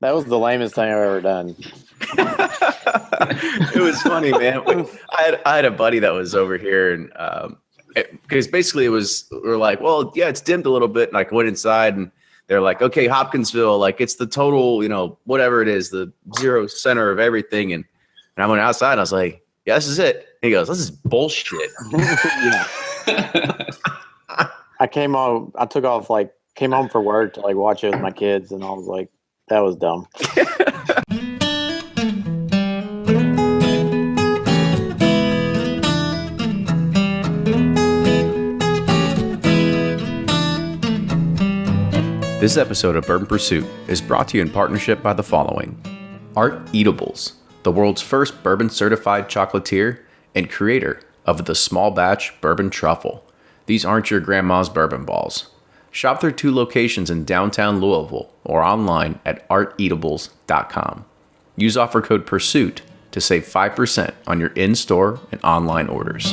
That was the lamest thing I've ever done. It was funny, man. I had a buddy that was over here, and because basically we're like, well, yeah, it's dimmed a little bit, and I went inside, and they're like, okay, Hopkinsville, like it's the total, whatever it is, the zero center of everything, and I went outside, and I was like, yeah, this is it. And he goes, this is bullshit. Yeah. I came home for work to like watch it with my kids, and I was like, that was dumb. This episode of Bourbon Pursuit is brought to you in partnership by the following: Art Eatables, the world's first bourbon certified chocolatier and creator of the small batch bourbon truffle. These aren't your grandma's bourbon balls. Shop their 2 locations in downtown Louisville or online at arteatables.com. Use offer code PURSUIT to save 5% on your in-store and online orders.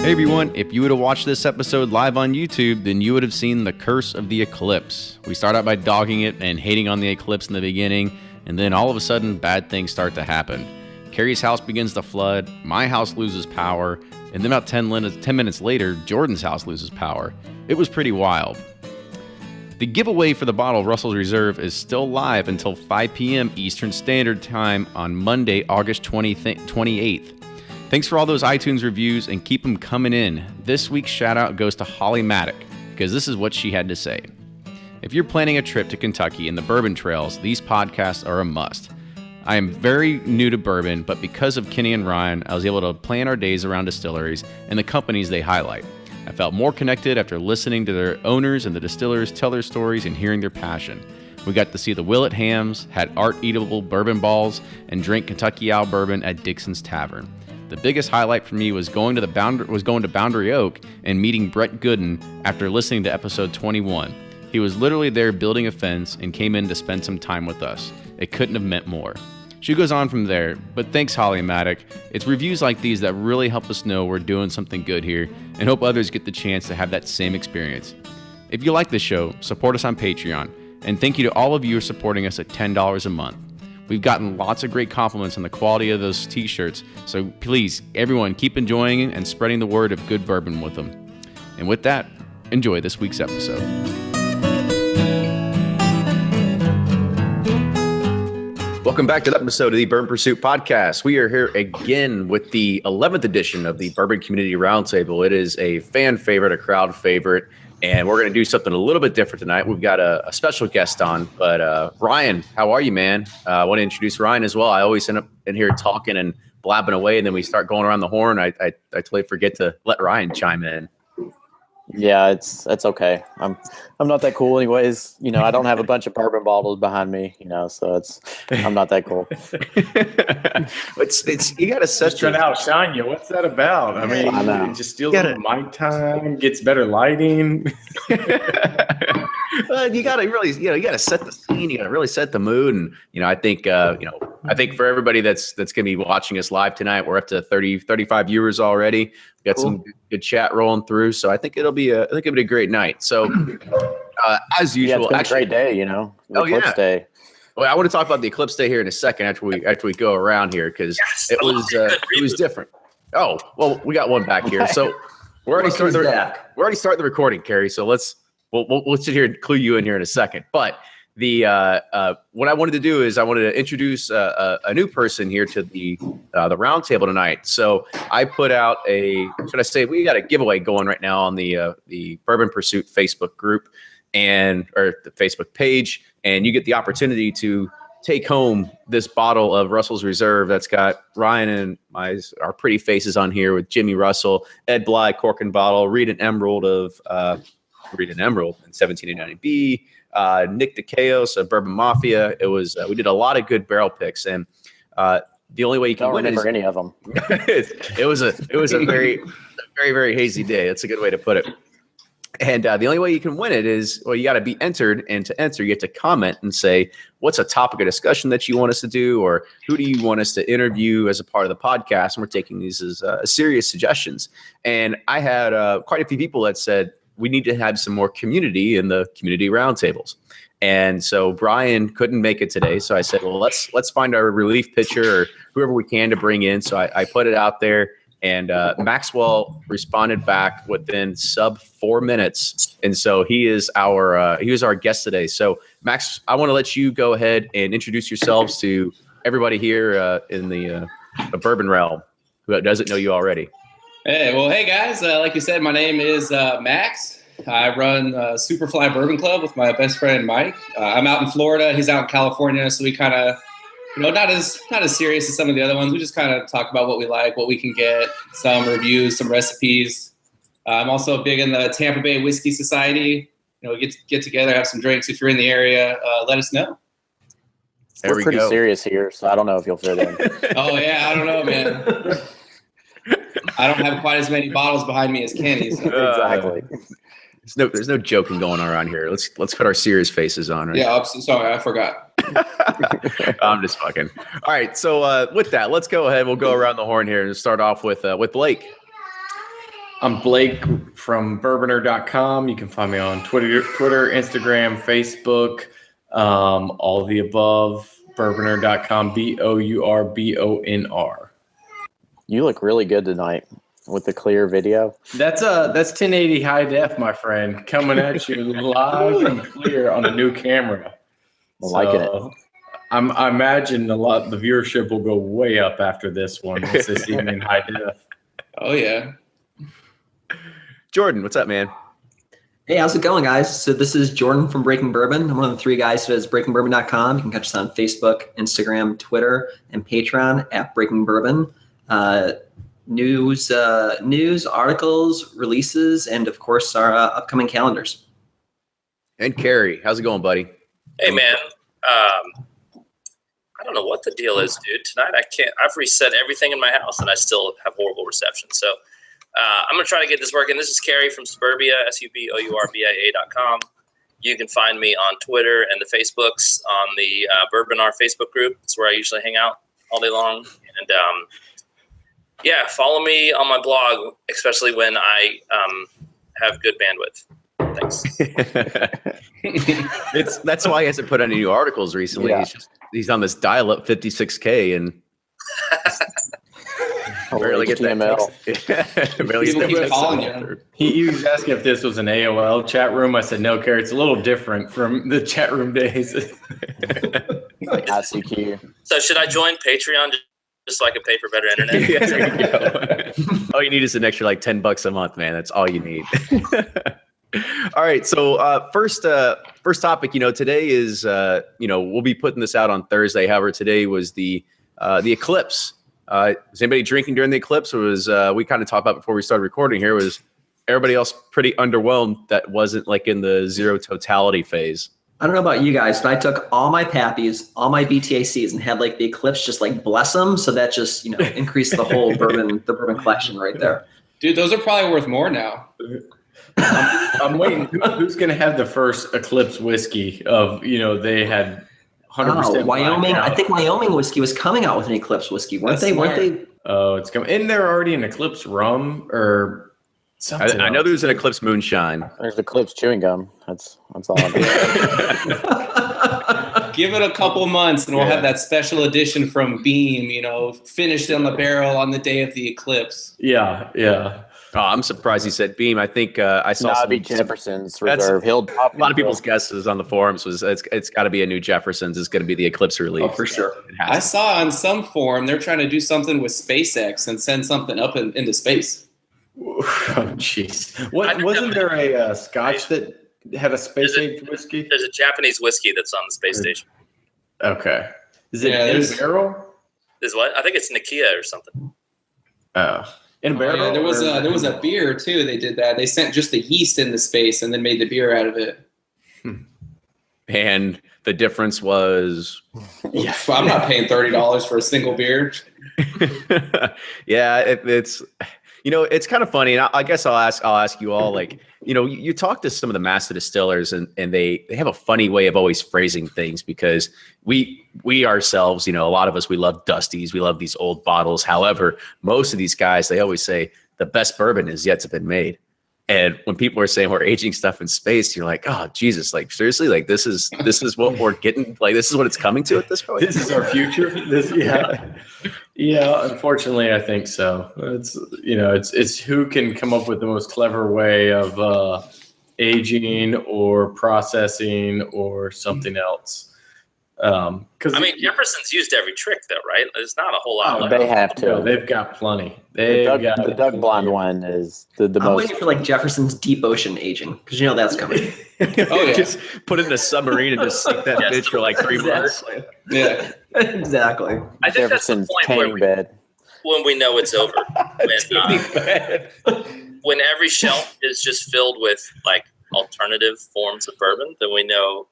Hey everyone, if you would have watched this episode live on YouTube, then you would have seen the curse of the Eclipse. We start out by dogging it and hating on the Eclipse in the beginning, and then all of a sudden, bad things start to happen. Kerry's house begins to flood, my house loses power, and then about 10 minutes later, Jordan's house loses power. It was pretty wild. The giveaway for the bottle of Russell's Reserve is still live until 5 p.m. Eastern Standard Time on Monday, August 28th. Thanks for all those iTunes reviews, and keep them coming in. This week's shout out goes to Holly Maddock, because this is what she had to say. If you're planning a trip to Kentucky and the bourbon trails, these podcasts are a must. I am very new to bourbon, but because of Kenny and Ryan, I was able to plan our days around distilleries and the companies they highlight. I felt more connected after listening to their owners and the distillers tell their stories and hearing their passion. We got to see the Willet hams, had Art Eatable bourbon balls, and drank Kentucky Owl bourbon at Dixon's Tavern. The biggest highlight for me was going to Boundary Oak and meeting Brett Gooden after listening to episode 21. He was literally there building a fence and came in to spend some time with us. It couldn't have meant more. She goes on from there, but thanks Holly Maddock. It's reviews like these that really help us know we're doing something good here and hope others get the chance to have that same experience. If you like this show, support us on Patreon, and thank you to all of you who are supporting us at $10 a month. We've gotten lots of great compliments on the quality of those t-shirts, so please, everyone, keep enjoying and spreading the word of good bourbon with them. And with that, enjoy this week's episode. Welcome back to the episode of the Bourbon Pursuit podcast. We are here again with the 11th edition of the Bourbon Community Roundtable. It is a fan favorite, a crowd favorite, and we're going to do something a little bit different tonight. We've got a special guest on, but Ryan, how are you, man? I want to introduce Ryan as well. I always end up in here talking and blabbing away, and then we start going around the horn. I totally forget to let Ryan chime in. Yeah, it's okay. I'm not that cool anyways. I don't have a bunch of bourbon bottles behind me, so I'm not that cool. it's you gotta set just trying to outshine you. What's that about? I mean, it just steals more mic time, gets better lighting. You gotta really, you gotta set the scene. You gotta really set the mood. And I think I think for everybody that's gonna be watching us live tonight, we're up to 35 viewers already. We got some good chat rolling through, so I think it'll be a great night. So as usual, it's been a great day. Eclipse Day. Well, I want to talk about the Eclipse Day here in a second after we go around here, because it was different. Oh well, we got one back here, so we're already starting the recording, Kerry. So we'll sit here and clue you in here in a second. But the what I wanted to do is I wanted to introduce a new person here to the roundtable tonight. So I put out we got a giveaway going right now on the Bourbon Pursuit Facebook group or the Facebook page, and you get the opportunity to take home this bottle of Russell's Reserve that's got Ryan and our pretty faces on here with Jimmy Russell, Ed Bly, Cork and Bottle, Reed and Emerald in 1789B. Nick DeCaos of Bourbon Mafia. It was we did a lot of good barrel picks, and the only way you can win remember any of them. it was a very very hazy day. That's a good way to put it. And the only way you can win it is, you got to be entered, and to enter, you get to comment and say what's a topic of discussion that you want us to do, or who do you want us to interview as a part of the podcast. And we're taking these as serious suggestions. And I had quite a few people that said, we need to have some more community in the community roundtables. And so Brian couldn't make it today. So I said, well, let's find our relief pitcher or whoever we can to bring in. So I put it out there, and Maxwell responded back within sub 4 minutes. And so he was our guest today. So Max, I want to let you go ahead and introduce yourselves to everybody here in the bourbon realm who doesn't know you already. Hey guys, like you said, my name is Max. I run SuperflyBourbonClub with my best friend Mike. I'm out in Florida. He's out in California, so we kind of, not as serious as some of the other ones. We just kind of talk about what we like, what we can get, some reviews, some recipes. I'm also big in the Tampa Bay Whiskey Society. We get together, have some drinks. If you're in the area, let us know. We're pretty serious here, so I don't know if you'll fit in. Oh yeah, I don't know, man. I don't have quite as many bottles behind me as Kenny. So. Exactly. There's no joking going on around here. Let's put our serious faces on. Right? Yeah, I'm sorry, I forgot. I'm just fucking. All right, so with that, let's go ahead. We'll go around the horn here and start off with Blake. I'm Blake from bourboner.com. You can find me on Twitter, Instagram, Facebook, all of the above. Bourboner.com, BOURBONR. You look really good tonight with the clear video. That's 1080 high def, my friend, coming at you live and clear on a new camera. I'm liking it. I imagine the viewership will go way up after this one. Once this even in high def. Oh yeah. Jordan, what's up, man? Hey, how's it going, guys? So this is Jordan from Breaking Bourbon. I'm one of the 3 guys who does BreakingBourbon.com. You can catch us on Facebook, Instagram, Twitter, and Patreon at Breaking Bourbon. News, articles, releases, and of course our upcoming calendars. And Kerry, how's it going, buddy? Hey, man. I don't know what the deal is, dude. Tonight I've reset everything in my house and I still have horrible reception. So I'm going to try to get this working. This is Kerry from Suburbia, SUBOURBIA.com. You can find me on Twitter and the Facebooks on the Bourbon R Facebook group. It's where I usually hang out all day long. And yeah, follow me on my blog, especially when I have good bandwidth. Thanks. That's why he hasn't put any new articles recently. Yeah. He's on this dial-up 56K and barely get that. Barely get that calling you. He was asking if this was an AOL chat room. I said no, Kerry. It's a little different from the chat room days. ICQ. So should I join Patreon just so I can pay for better internet? Yeah, there you go. All you need is an extra like $10 a month, man. That's all you need. All right. So first topic, today is, we'll be putting this out on Thursday. However, today was the Eclipse. Was anybody drinking during the Eclipse? Or was we kind of talked about before we started recording here, was everybody else pretty underwhelmed that wasn't like in the zero totality phase? I don't know about you guys, but I took all my Pappies, all my BTACs, and had like the Eclipse just like bless them. So that just, increased the whole bourbon collection right there. Dude, those are probably worth more now. I'm waiting. Who's going to have the first Eclipse whiskey of, they had 100%. Wyoming. I think Wyoming whiskey was coming out with an Eclipse whiskey. Weren't they? Oh, it's coming. Isn't there already an Eclipse rum or something? I know there's an Eclipse moonshine. There's Eclipse chewing gum. That's all I know. Give it a couple months and we'll have that special edition from Beam, finished on the barrel on the day of the Eclipse. Yeah. Oh, I'm surprised he said Beam. I think I saw some Jefferson's Reserve. A lot of people's guesses on the forums was it's got to be a new Jefferson's. It's going to be the Eclipse release. Oh, for sure. I saw on some forum they're trying to do something with SpaceX and send something up into space. Oh, jeez. Wasn't there a Scotch that had a space age whiskey? There's a Japanese whiskey that's on the space station. Okay. Is it in a barrel? Is what? I think it's Nikia or something. Oh. In a barrel? Yeah, there was a beer too. They did that. They sent just the yeast into space and then made the beer out of it. And the difference was, I'm not paying $30 for a single beer. Yeah, it's it's kind of funny. And I guess I'll ask you all, like, you talk to some of the master distillers and they have a funny way of always phrasing things, because we ourselves, a lot of us, we love Dusties. We love these old bottles. However, most of these guys, they always say the best bourbon is yet to be made. And when people are saying we're aging stuff in space, you're like, oh Jesus, like seriously, like this is what we're getting, like this is what it's coming to at this point. This is our future. Yeah. Unfortunately, I think so. It's who can come up with the most clever way of aging or processing or something else. Because Jefferson's used every trick though, right? There's not a whole lot left. They have to. No, they've got plenty. The Doug Blonde one is the I'm most. waiting for like Jefferson's deep ocean aging because that's coming. Oh yeah, just put it in a submarine and just sink that bitch for like 3 months. Yeah, exactly. I think Jefferson's that's the point tanning bed. when we know it's over. When every shelf is just filled with like alternative forms of bourbon, then we know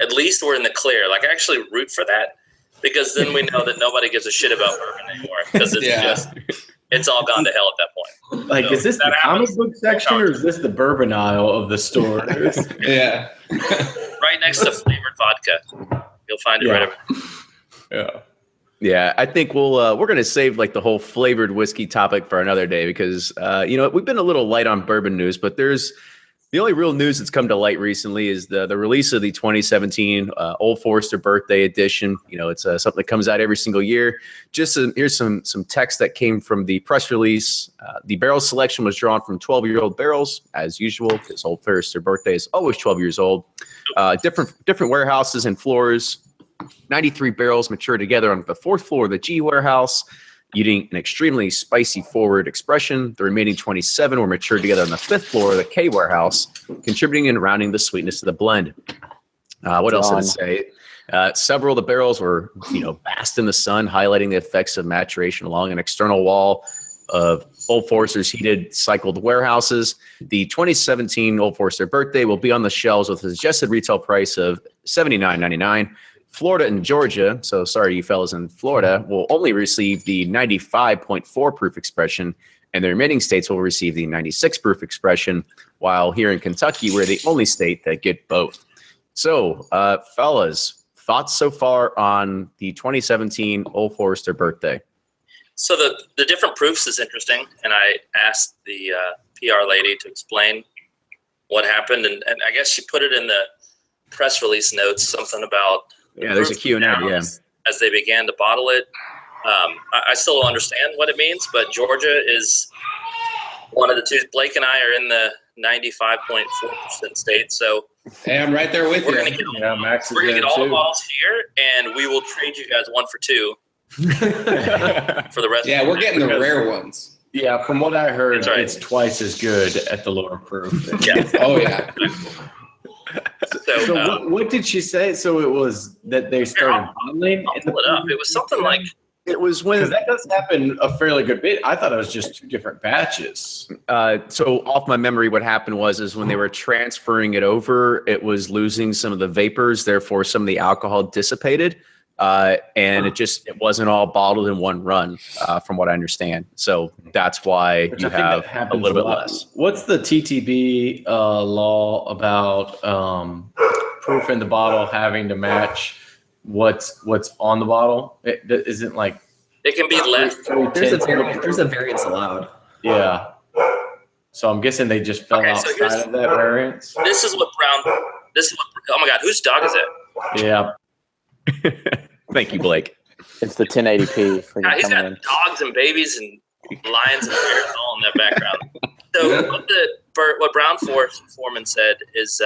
at least we're in the clear. Like I actually root for that because then we know that nobody gives a shit about bourbon anymore because it's all gone to hell at that point. Like, So is this the comic book section or is this the bourbon aisle of the store? Yeah. Right next to flavored vodka. You'll find it right over there. Yeah, I think we're gonna save like the whole flavored whiskey topic for another day because we've been a little light on bourbon news, but the only real news that's come to light recently is the release of the 2017 Old Forester Birthday Edition. It's something that comes out every single year. Here's some text that came from the press release. The barrel selection was drawn from 12-year-old barrels, as usual, because Old Forester Birthday is always 12 years old. Different warehouses and floors. 93 barrels mature together on the 4th floor of the G warehouse, eating an extremely spicy forward expression. The remaining 27 were matured together on the 5th floor of the K warehouse, contributing and rounding the sweetness to the blend. What else did it say? Several of the barrels were, basked in the sun, highlighting the effects of maturation along an external wall of Old Forester's heated cycled warehouses. The 2017 Old Forester Birthday will be on the shelves with a suggested retail price of $79.99. Florida and Georgia, so sorry you fellas in Florida, will only receive the 95.4 proof expression, and the remaining states will receive the 96 proof expression, while here in Kentucky, we're the only state that get both. So, fellas, thoughts so far on the 2017 Old Forester Birthday? So the different proofs is interesting, and I asked the PR lady to explain what happened, and I guess she put it in the press release notes, something about there's a Q&A, as they began to bottle it. I still don't understand what it means, but Georgia is one of the two. Blake and I are in the 95.4% state, so hey, I'm right there with you. We're going to get all the bottles here, and we will trade you guys 1 for 2 for the rest. Yeah, we're getting the rare ones. Yeah, from what I heard, it's twice as good at the lower proof. Yeah. Oh yeah. So what did she say? So it was that they started bottling? I'll pull it up. It was something like... It was when... that does happen a fairly good bit. I thought it was just 2 different batches. So off my memory, what happened was when they were transferring it over, it was losing some of the vapors. Therefore, some of the alcohol dissipated. And it wasn't all bottled in one run, from what I understand. So that's why you have a little bit less. What's the TTB law about proof in the bottle having to match what's on the bottle? It isn't like it can be less. There's a variance allowed. Yeah. So I'm guessing they just fell outside of that variance. This is what. Oh my God, whose dog is it? Yeah. Thank you, Blake. It's the 1080p. He's got dogs and babies and lions and bears all in that background. So what Brown Foreman said is,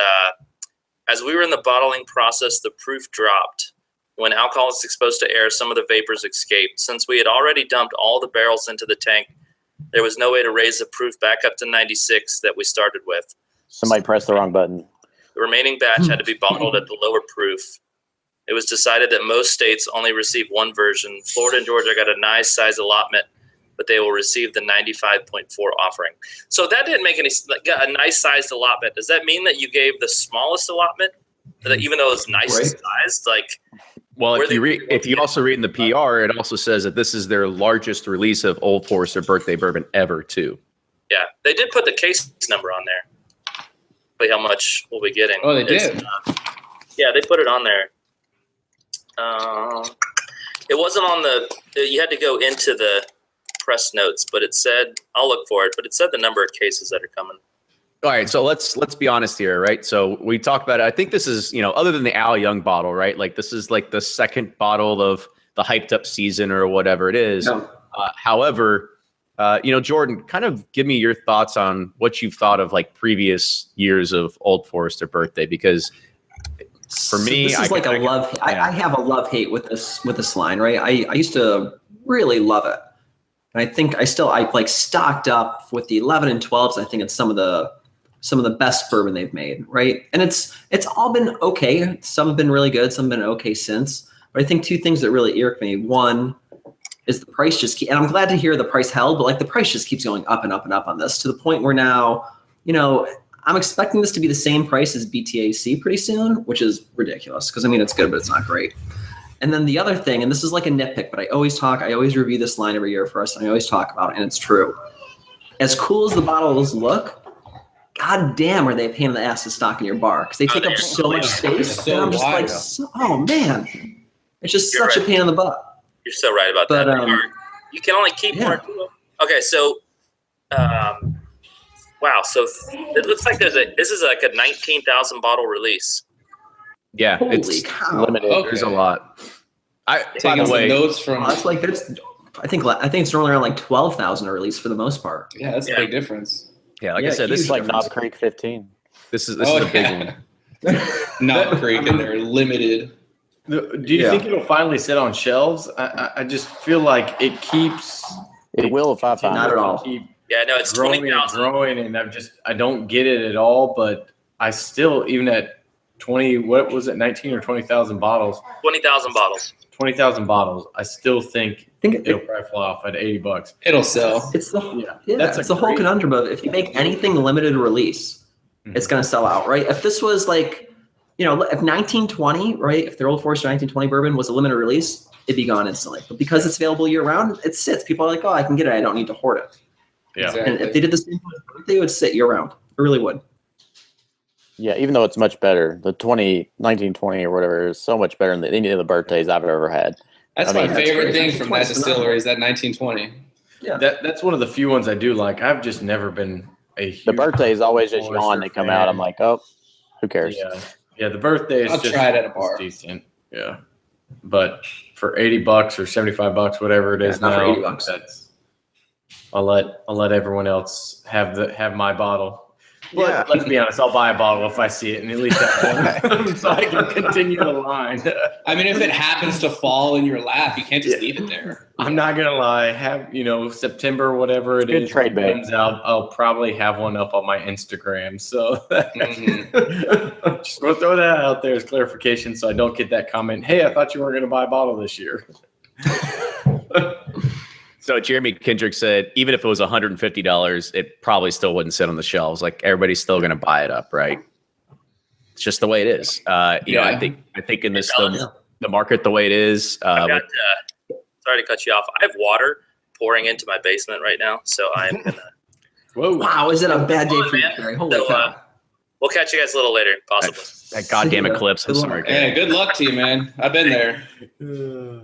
as we were in the bottling process, the proof dropped. When alcohol is exposed to air, some of the vapors escaped. Since we had already dumped all the barrels into the tank, there was no way to raise the proof back up to 96 that we started with. Somebody pressed the wrong button. The remaining batch had to be bottled at the lower proof. It was decided that most states only receive one version. Florida and Georgia got a nice size allotment, but they will receive the 95.4 offering. So that didn't make any a nice sized allotment. Does that mean that you gave the smallest allotment, even though it's nice sized? Well, if you also read in the PR, it also says that this is their largest release of Old Forester Birthday Bourbon ever, too. Yeah, they did put the case number on there. But how much we'll be getting? Oh, they did. Yeah, they put it on there. It wasn't on you had to go into the press notes, but it said, I'll look for it, but it said the number of cases that are coming. All right, so let's be honest here, right? So we talked about it. I think this is, other than the Al Young bottle, right? Like this is like the second bottle of the hyped up season or whatever it is. Yeah. However, Jordan, kind of give me your thoughts on what you've thought of like previous years of Old Forester Birthday, because for me, this is I have a love hate with this line, right? I used to really love it, and I think I stocked up with the 11 and 12s. I think it's some of the best bourbon they've made, right? And it's all been okay. Some have been really good, some have been okay since. But I think two things that really irk me. One is the price and I'm glad to hear the price held, but like the price just keeps going up and up and up on this to the point where now, I'm expecting this to be the same price as BTAC pretty soon, which is ridiculous because it's good, but it's not great. And then the other thing, and this is like a nitpick, but I always review this line every year for us, and I always talk about it, and it's true. As cool as the bottles look, god damn, are they a pain in the ass to stock in your bar because they take up so much space. And I'm just oh man, it's just such a pain in the butt. You're so right about that. You can only keep one or two. Okay, so, wow. So it looks like this is like a 19,000 bottle release. Yeah, Holy it's cow. limited. Okay. There's a lot. By the way, notes from. That's like I think it's normally around like 12,000 a release for the most part. Yeah, that's a big difference. Yeah, like I said, this is like Knob Creek 15. This is a big one. Knob Creek, and they're limited. Do you think it'll finally sit on shelves? I just feel like it keeps. It will if I find Not at all. Yeah, no, it's growing 20,000. and growing, and I don't get it at all. But I still, even at 20, what was it, 19 or 20,000 bottles? 20,000 bottles. 20,000 bottles. I still think it'll probably fly off at $80. It'll sell. It's the whole conundrum of if you make anything limited release, it's going to sell out, right? If this was like, if 1920, right? If their Old Forester 1920 bourbon was a limited release, it'd be gone instantly. But because it's available year round, it sits. People are like, oh, I can get it. I don't need to hoard it. Yeah. Exactly. And if they did the same thing, they would sit year round. It really would. Yeah, even though it's much better, the 1920 or whatever is so much better than any of the birthdays I've ever had. That's my favorite thing from that distillery is that 1920. Yeah, that's one of the few ones I do like. I've just never been a huge The birthdays always just yawn. They come out. fan. I'm like, oh, who cares? Yeah. The birthday is I'll just try it at a bar. decent. Yeah, but for $80 or $75, whatever it is not now, for $80. that's I'll let everyone else have my bottle. Yeah. Let's be honest. I'll buy a bottle if I see it, and at least have one, so I can continue the line. I mean, if it happens to fall in your lap, you can't just leave it there. I'm not gonna lie. Have September, whatever it Good is, trade bait. comes out, I'll probably have one up on my Instagram. So just want to throw that out there as clarification, so I don't get that comment. Hey, I thought you weren't gonna buy a bottle this year. So Jeremy Kendrick said, even if it was $150, it probably still wouldn't sit on the shelves. Like everybody's still going to buy it up, right? It's just the way it is. I think in this the market the way it is. I've got, sorry to cut you off. I have water pouring into my basement right now, so I'm gonna. Whoa! Wow, is it a bad day for you, Kerry? Holy cow! We'll catch you guys a little later, possibly. That goddamn Eclipse. I'm sorry. Yeah, good luck to you, man. I've been there.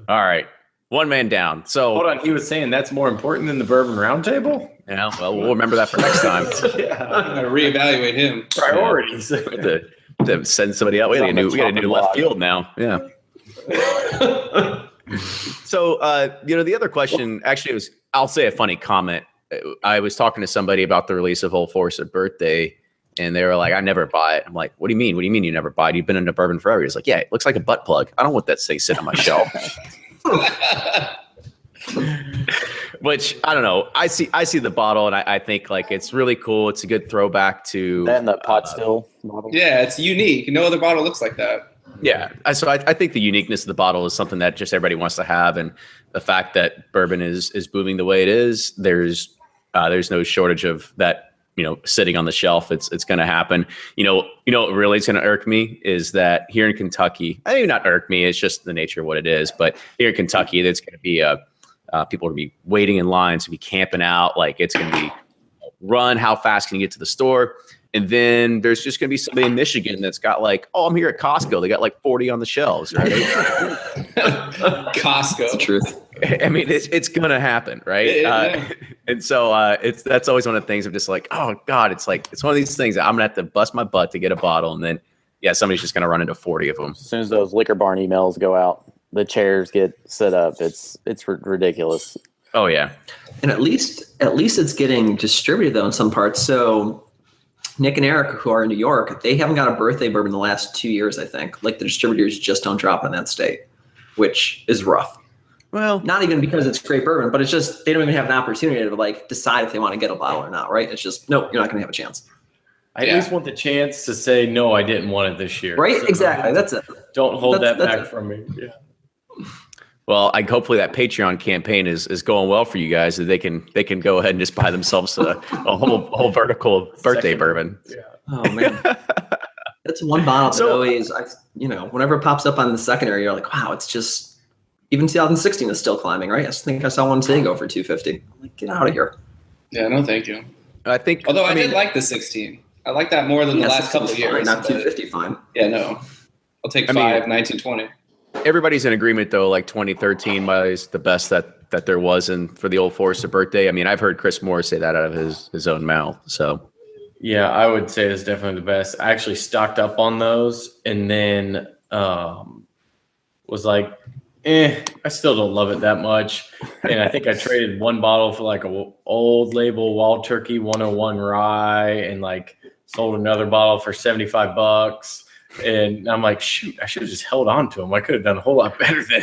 All right. One man down. So Hold on, he was saying that's more important than the bourbon roundtable? yeah, well, we'll remember that for next time. Yeah. I'm gonna reevaluate him. Priorities. We have to send somebody out. We got a new left field now. Yeah. So, the other question actually was, I'll say a funny comment. I was talking to somebody about the release of Old Forester Birthday, and they were like, I never buy it. I'm like, what do you mean? What do you mean you never buy it? You've been into bourbon forever. He's like, yeah, it looks like a butt plug. I don't want that thing sitting on my shelf. Which I don't know. I see the bottle and I think like it's really cool. It's a good throwback to And the pot still model. Yeah, it's unique. No other bottle looks like that. Yeah. So I think the uniqueness of the bottle is something that just everybody wants to have. And the fact that bourbon is booming the way it is, there's no shortage of that, sitting on the shelf. It's going to happen. What really is going to irk me is that here in Kentucky, I mean, not irk me, it's just the nature of what it is. But here in Kentucky, there's going to be people are going to be waiting in lines to be camping out. Like it's going to be run. How fast can you get to the store? And then there's just going to be somebody in Michigan that's got like, oh, I'm here at Costco. They got like 40 on the shelves, right? Costco. That's the truth. I mean, it's gonna happen, right? And so that's always one of the things of just like, oh God, it's one of these things that I'm gonna have to bust my butt to get a bottle, and then somebody's just gonna run into 40 of them. As soon as those liquor barn emails go out, the chairs get set up. It's ridiculous. Oh yeah, and at least it's getting distributed though in some parts. So Nick and Eric, who are in New York, they haven't got a birthday bourbon in the last 2 years, I think. Like the distributors just don't drop it in that state, which is rough. Well, not even because it's great bourbon, but it's just they don't even have an opportunity to like decide if they want to get a bottle or not, right? It's just nope, you're not going to have a chance. I at least want the chance to say no, I didn't want it this year. Right? So exactly. That's it. Don't hold that back from me. Yeah. Well, hopefully that Patreon campaign is going well for you guys, that they can go ahead and just buy themselves a whole vertical birthday bourbon. Yeah. Oh man, that's one bottle that always, whenever it pops up on the secondary, you're like, wow, it's just. Even 2016 is still climbing, right? I think I saw one today go for $250. I'm like, get out of here. Yeah, no, thank you. I think. Although I did like the 16. I like that more than the last couple of years. Not $250, fine. Yeah, no. I'll take 1920. Everybody's in agreement though. Like 2013 was the best that there was, and for the Old Forester birthday. I mean, I've heard Chris Moore say that out of his own mouth. So. Yeah, I would say it's definitely the best. I actually stocked up on those, and then was like. I still don't love it that much. And I think I traded one bottle for like a old label Wild Turkey 101 rye and like sold another bottle for $75. And I'm like, shoot, I should have just held on to them. I could have done a whole lot better than.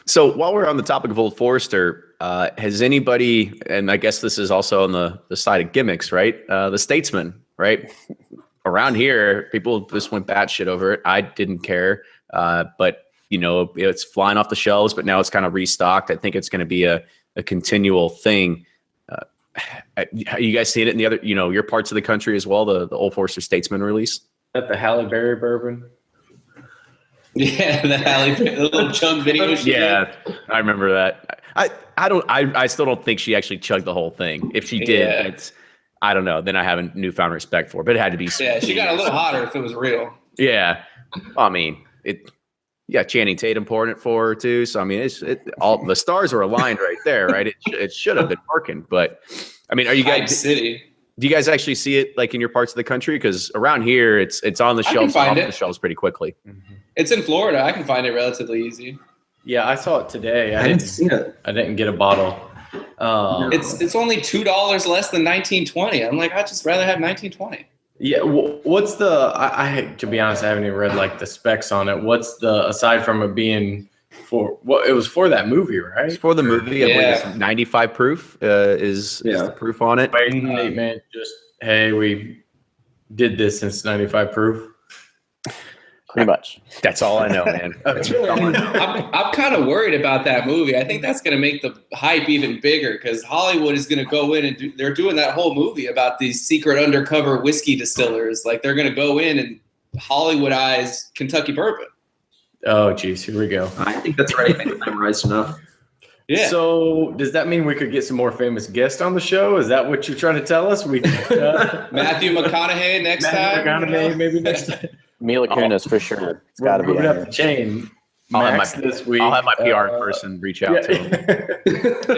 So while we're on the topic of Old Forester, has anybody, and I guess this is also on the side of gimmicks, right? The Statesman, right? Around here, people just went batshit over it. I didn't care, but it's flying off the shelves. But now it's kind of restocked. I think it's going to be a continual thing. You guys seen it in the other, your parts of the country as well? The Old Forester Statesman release. That the Halle Berry bourbon. Yeah, the little chug video. Yeah, I remember that. I still don't think she actually chugged the whole thing. If she did, I don't know. Then I have a newfound respect for it, but it had to be. Yeah, she got a little hotter if it was real. Yeah, I mean it. Yeah, Channing Tatum pouring it for her too. So I mean, all the stars are aligned right there, right? It should have been working, but I mean, are you guys? City. Do you guys actually see it like in your parts of the country? Because around here, it's on the shelves, the shelves pretty quickly. Mm-hmm. It's in Florida. I can find it relatively easy. Yeah, I saw it today. I didn't see it. I didn't get a bottle. It's only $2 less than 1920. I'm like, I'd just rather have 1920. Yeah, what's the? I to be honest, I haven't even read like the specs on it. What's the aside from it being for? Well, it was for that movie, right? It's for the movie. I believe it's 95 proof is the proof on it. Statement, just hey, we did this since 95 proof. Pretty much. That's all I know, man. I'm kind of worried about that movie. I think that's going to make the hype even bigger because Hollywood is going to go in and they're doing that whole movie about these secret undercover whiskey distillers. Like they're going to go in and Hollywoodize Kentucky bourbon. Oh, geez, here we go. I think that's already memorized enough. Yeah. So does that mean we could get some more famous guests on the show? Is that what you're trying to tell us? Matthew McConaughey next time. McConaughey maybe next time. Mila Kunis for sure. It's got to be. We're gonna have to chain. This week. I'll have my PR person reach out to him.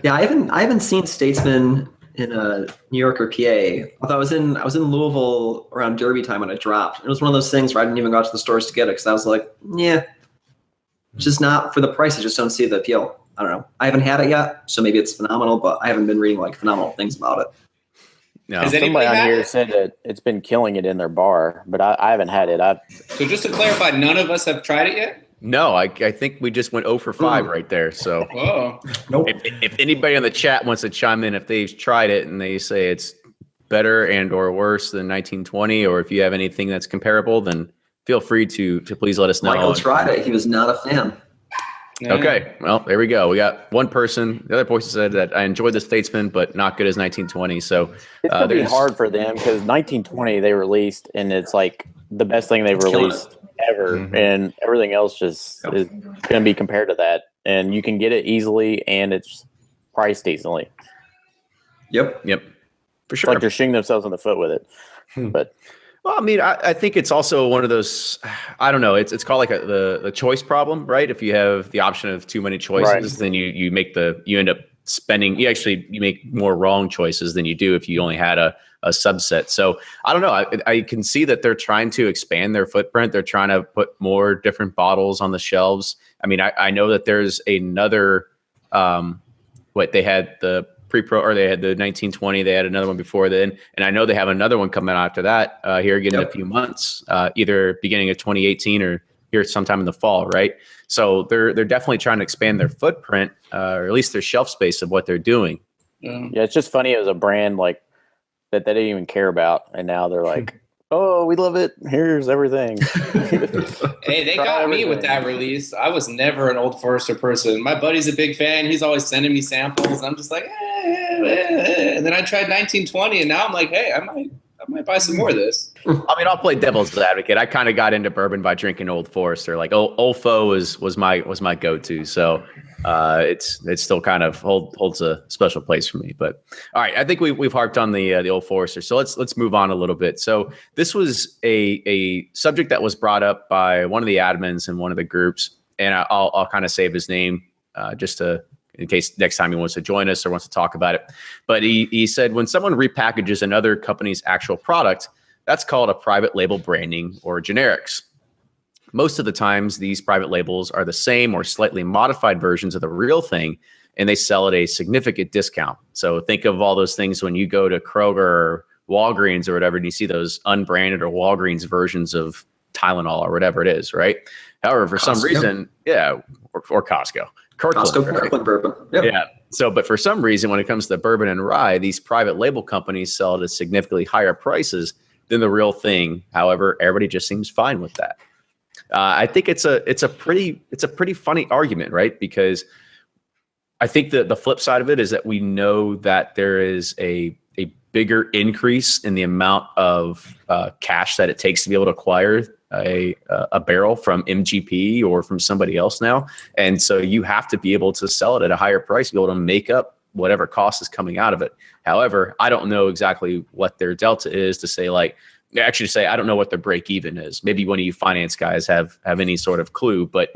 Yeah, I haven't seen Statesman in New York or PA. Although I was in Louisville around Derby time when it dropped. It was one of those things where I didn't even go out to the stores to get it because I was like, yeah, it's just not for the price. I just don't see the appeal. I don't know. I haven't had it yet, so maybe it's phenomenal, but I haven't been reading like phenomenal things about it. No. Somebody on here said that it's been killing it in their bar, but I haven't had it. So just to clarify, none of us have tried it yet? No, I think we just went 0 for 5 right there. So Nope. If anybody on the chat wants to chime in, if they've tried it and they say it's better and or worse than 1920, or if you have anything that's comparable, then feel free to please let us know. Michael tried it. He was not a fan. Yeah. Okay, well, there we go. We got one person. The other person said that I enjoyed the Statesman, but not good as 1920. So it's gonna be hard for them because 1920 they released, and it's like the best thing they've released ever, and everything else just is gonna be compared to that. And you can get it easily, and it's priced decently. Yep, for It's sure. like they're shooting themselves in the foot with it, but. Well, I mean, I think it's also one of those. I don't know. It's called like the choice problem, right? If you have the option of too many choices, then you end up spending. You make more wrong choices than you do if you only had a subset. So I don't know. I can see that they're trying to expand their footprint. They're trying to put more different bottles on the shelves. I mean, I know that there's another. They had the pre-pro, or they had the 1920. They had another one before then, and I know they have another one coming out after that here again in a few months, either beginning of 2018 or here sometime in the fall, right? So they're definitely trying to expand their footprint, or at least their shelf space of what they're doing. Yeah, it's just funny. It was a brand like that they didn't even care about, and now they're like, "Oh, we love it. Here's everything." Hey, they got me with that release. I was never an Old Forester person. My buddy's a big fan. He's always sending me samples, and I'm just like, and then I tried 1920, and now I'm like, hey, I might buy some more of this. I mean, I'll play devil's advocate. I kind of got into bourbon by drinking Old Forester. Like Old Fo was my go-to. So it's still kind of holds a special place for me. But all right, I think we've harped on the Old Forester. So let's move on a little bit. So this was a subject that was brought up by one of the admins in one of the groups, and I'll kind of save his name in case next time he wants to join us or wants to talk about it. But he said, when someone repackages another company's actual product, that's called a private label branding or generics. Most of the times, these private labels are the same or slightly modified versions of the real thing, and they sell at a significant discount. So think of all those things when you go to Kroger or Walgreens or whatever, and you see those unbranded or Walgreens versions of Tylenol or whatever it is, right? However, for some reason, or Costco. Kirkland bourbon. Yep. Yeah. So, but for some reason, when it comes to bourbon and rye, these private label companies sell at significantly higher prices than the real thing. However, everybody just seems fine with that. I think it's a pretty funny argument, right? Because I think the flip side of it is that we know that there is a bigger increase in the amount of cash that it takes to be able to acquire a barrel from MGP or from somebody else now. And so you have to be able to sell it at a higher price to be able to make up whatever cost is coming out of it. However, I don't know exactly what their delta is to say, I don't know what their break even is. Maybe one of you finance guys have any sort of clue, but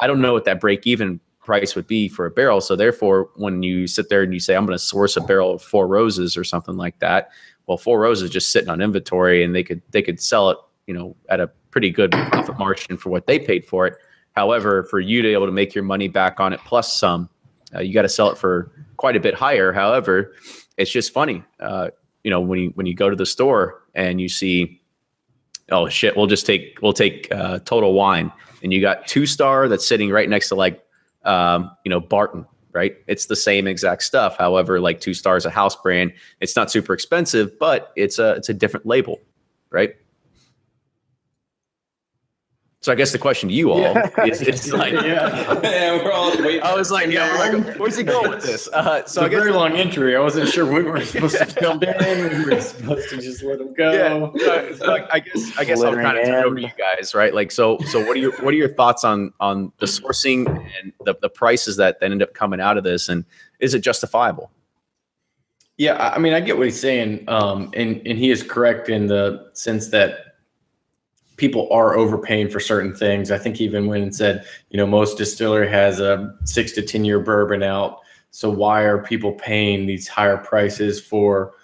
I don't know what that break even price would be for a barrel. So therefore, when you sit there and you say, I'm going to source a barrel of Four Roses or something like that, well, Four Roses is just sitting on inventory, and they could sell it, at a pretty good profit margin for what they paid for it. However, for you to be able to make your money back on it plus some, you got to sell it for quite a bit higher. However, it's just funny, when you go to the store and you see, oh shit, we'll take Total Wine, and you got 2-Star that's sitting right next to Barton, right? It's the same exact stuff. However, 2-Star is a house brand. It's not super expensive, but it's a different label, right? So I guess the question to you all is, we're all waiting. I was like, where's he going with this? So I guess very long entry. I wasn't sure when we were supposed to jump in. We were supposed to just let him go. Yeah. So I guess I'll kind of turn it over to you guys, right? So what are your thoughts on the sourcing and the prices that end up coming out of this, and is it justifiable? Yeah, I mean, I get what he's saying, and he is correct in the sense that people are overpaying for certain things. I think he even went and said, most distillery has a 6 to 10 year bourbon out. So why are people paying these higher prices for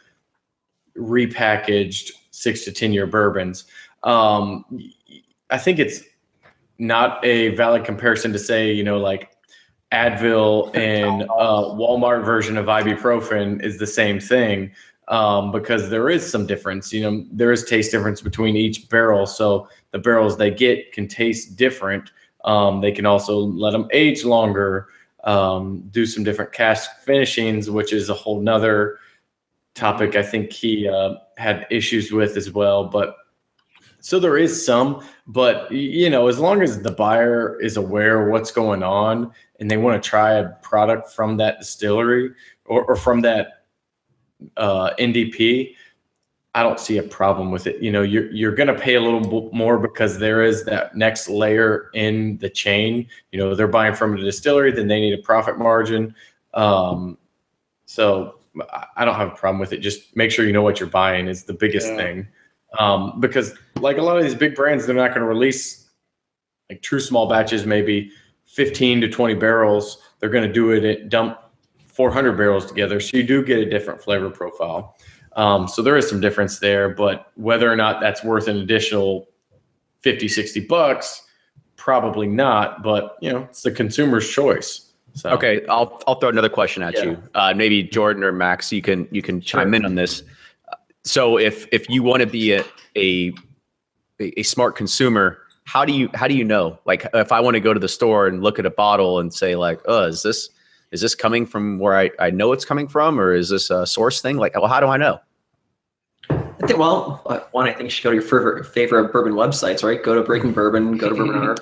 repackaged 6 to 10 year bourbons? I think it's not a valid comparison to say, Advil and Walmart version of ibuprofen is the same thing. Because there is some difference, there is taste difference between each barrel. So the barrels they get can taste different. They can also let them age longer, do some different cask finishings, which is a whole nother topic I think he had issues with as well. But so there is some, but as long as the buyer is aware of what's going on and they want to try a product from that distillery or from that NDP, I don't see a problem with it. You're going to pay a little more because there is that next layer in the chain. They're buying from a distillery, then they need a profit margin. So I don't have a problem with it. Just make sure you know what you're buying is the biggest thing. Because like a lot of these big brands, they're not going to release like true small batches, maybe 15 to 20 barrels. They're going to do it at dump 400 barrels together. So you do get a different flavor profile. So there is some difference there, but whether or not that's worth an additional 50, 60 bucks, probably not, but it's the consumer's choice. So. Okay. I'll throw another question at you. Maybe Jordan or Max, you can chime in on this. So if you want to be a smart consumer, how do you know? Like if I want to go to the store and look at a bottle and say like, oh, is this coming from where I know it's coming from, or is this a source thing? Like, well, how do I know? I think, I think you should go to your favorite bourbon websites, right? Go to Breaking Bourbon, go to Bourbon Owner,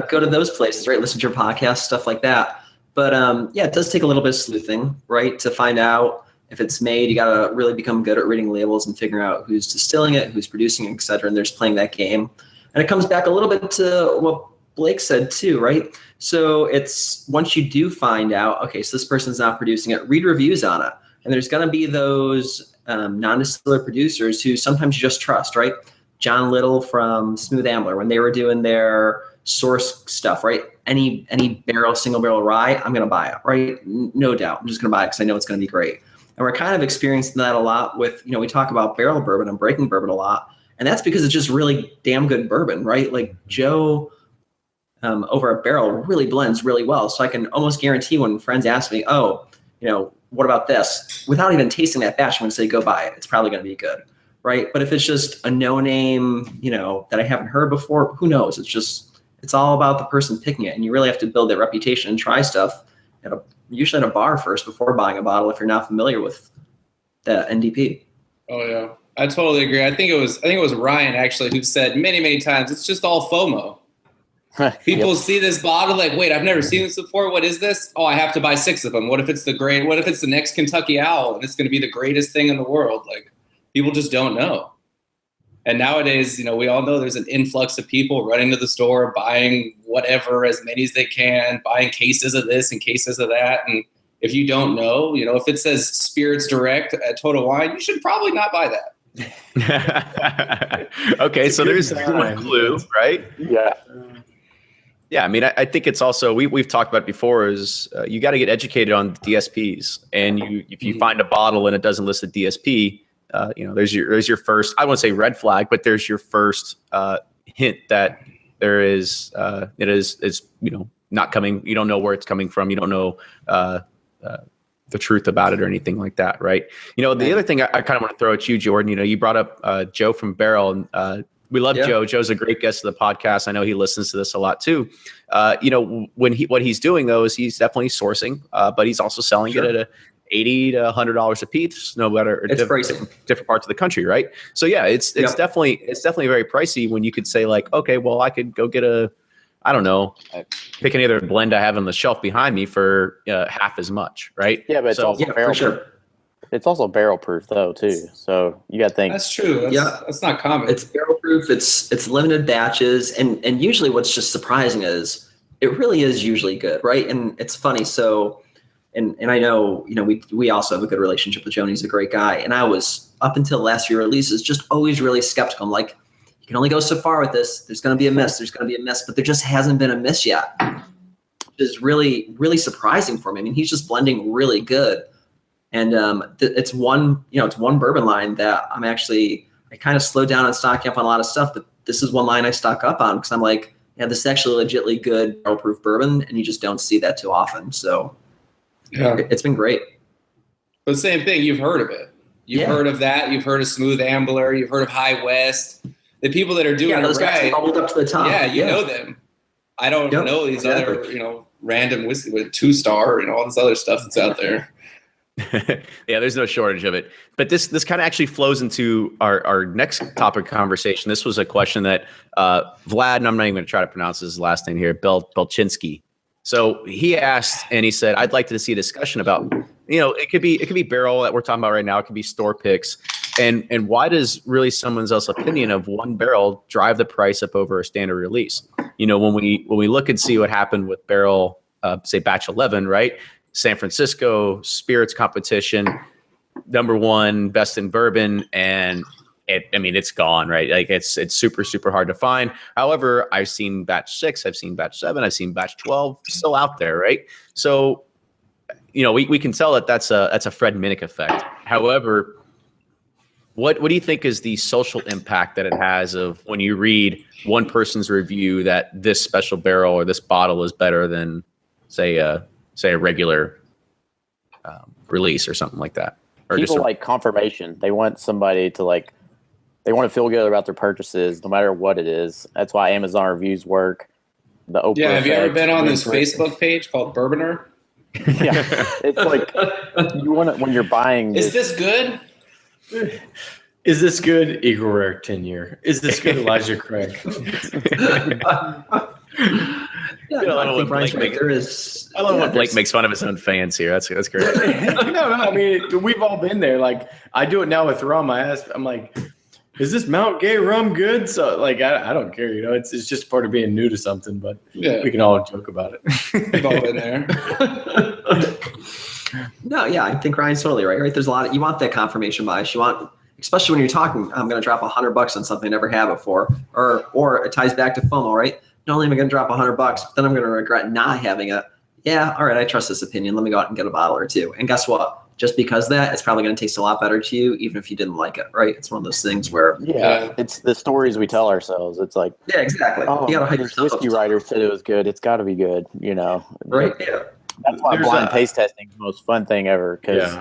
go to those places, right? Listen to your podcast, stuff like that. But it does take a little bit of sleuthing, right? To find out if it's made, you got to really become good at reading labels and figuring out who's distilling it, who's producing it, et cetera. And there's playing that game. And it comes back a little bit to what Blake said too, right? So it's once you do find out, okay, so this person's not producing it, read reviews on it. And there's going to be those non-distiller producers who sometimes you just trust, right? John Little from Smooth Ambler, when they were doing their source stuff, right? Any single barrel rye, I'm going to buy it, right? No doubt. I'm just going to buy it because I know it's going to be great. And we're kind of experiencing that a lot with, we talk about barrel bourbon and Breaking Bourbon a lot. And that's because it's just really damn good bourbon, right? Like Joe over a barrel really blends really well. So I can almost guarantee when friends ask me, what about this? Without even tasting that batch, I'm going to say, go buy it. It's probably going to be good, right? But if it's just a no-name, that I haven't heard before, who knows? It's all about the person picking it. And you really have to build that reputation and try stuff usually at a bar first before buying a bottle if you're not familiar with the NDP. Oh, yeah. I totally agree. I think it was Ryan actually who said many, many times, it's just all FOMO. People see this bottle like, wait, I've never seen this before. What is this? Oh, I have to buy 6 of them. What if it's the next Kentucky Owl and it's going to be the greatest thing in the world? Like people just don't know. And nowadays, we all know there's an influx of people running to the store, buying whatever, as many as they can, buying cases of this and cases of that. And if you don't know, if it says Spirits Direct at Total Wine, you should probably not buy that. Okay, so there's one clue, right? Yeah. Yeah, I mean, I think it's also we've talked about it before is you got to get educated on DSPs, and if you find a bottle and it doesn't list a DSP, there's your first, I won't say red flag, but there's your first hint that there is it's not coming. You don't know where it's coming from. You don't know the truth about it or anything like that, right? The other thing I kind of want to throw at you, Jordan. You brought up Joe from Barrel, and we love Joe. Joe's a great guest of the podcast. I know he listens to this a lot too. What he's doing though is he's definitely sourcing, but he's also selling it at $80 to $100 a piece, no matter different parts of the country, right? So yeah, it's definitely very pricey when you could say like, okay, well I could go get pick any other blend I have on the shelf behind me for half as much, right? Yeah, but it's also barrel proof. It's also barrel proof though too. So you got to think. That's true. That's not common. It's barrel proof. It's limited batches, and usually what's just surprising is it really is usually good, right? And it's funny. So, and I know we also have a good relationship with Joe. And he's a great guy. And I was up until last year releases just always really skeptical. I'm like, you can only go so far with this. There's going to be a miss. But there just hasn't been a miss yet. Which is really, really surprising for me. I mean, he's just blending really good. And it's one bourbon line that I kind of slowed down on stocking up on a lot of stuff, but this is one line I stock up on because I'm like, this is actually legitly good barrel proof bourbon, and you just don't see that too often. So it's been great. But same thing, you've heard of it. You've heard of that. You've heard of Smooth Ambler. You've heard of High West. The people that are doing those guys bubbled up to the top. Yeah, you know them. I don't know these other, random whiskey with 2-star, all this other stuff that's out there. Yeah, there's no shortage of it. But this kind of actually flows into our next topic conversation. This was a question that Vlad, and I'm not even going to try to pronounce his last name here, Belchinsky. So he asked, and he said, I'd like to see a discussion about, it could be barrel that we're talking about right now. It could be store picks. And why does really someone else's opinion of one barrel drive the price up over a standard release? When we look and see what happened with barrel, say batch 11, right? San Francisco spirits competition, #1 best in bourbon, and it's gone, right? Like it's super, super hard to find. However, I've seen batch 6, I've seen batch 7, I've seen batch 12 still out there, right? So, we can tell that's a Fred Minnick effect. However, what do you think is the social impact that it has of when you read one person's review that this special barrel or this bottle is better than say a regular release or something like that? Or people like confirmation. They want somebody to they want to feel good about their purchases, no matter what it is. That's why Amazon reviews work. The Oprah have you ever effect, been on this Facebook page called Bourboner? Yeah, it's like you want it when you're buying. Is this good? Is this good? Eagle Rare 10-year. Is this good? Elijah Craig. I think Ryan's right. I love when Blake makes fun of his own fans here. That's great. No, I mean, we've all been there. Like, I do it now with rum. I'm like, is this Mount Gay rum good? So, like, I don't care. It's just part of being new to something. But we can all joke about it. We've all been there. No, yeah, I think Ryan's totally right. Right, there's a lot. You want that confirmation bias. You want, especially when you're talking, I'm going to drop $100 on something I never had before, or it ties back to FOMO, right? Not only am I going to drop $100, but then I'm going to regret not having it. Yeah, all right, I trust this opinion. Let me go out and get a bottle or two. And guess what? Just because of that, it's probably going to taste a lot better to you, even if you didn't like it, right? It's one of those things where it's the stories we tell ourselves. It's like, yeah, exactly. Oh, you got to this whiskey writer said it was good. It's got to be good, Right? Yeah. That's why blind taste testing is the most fun thing ever. Because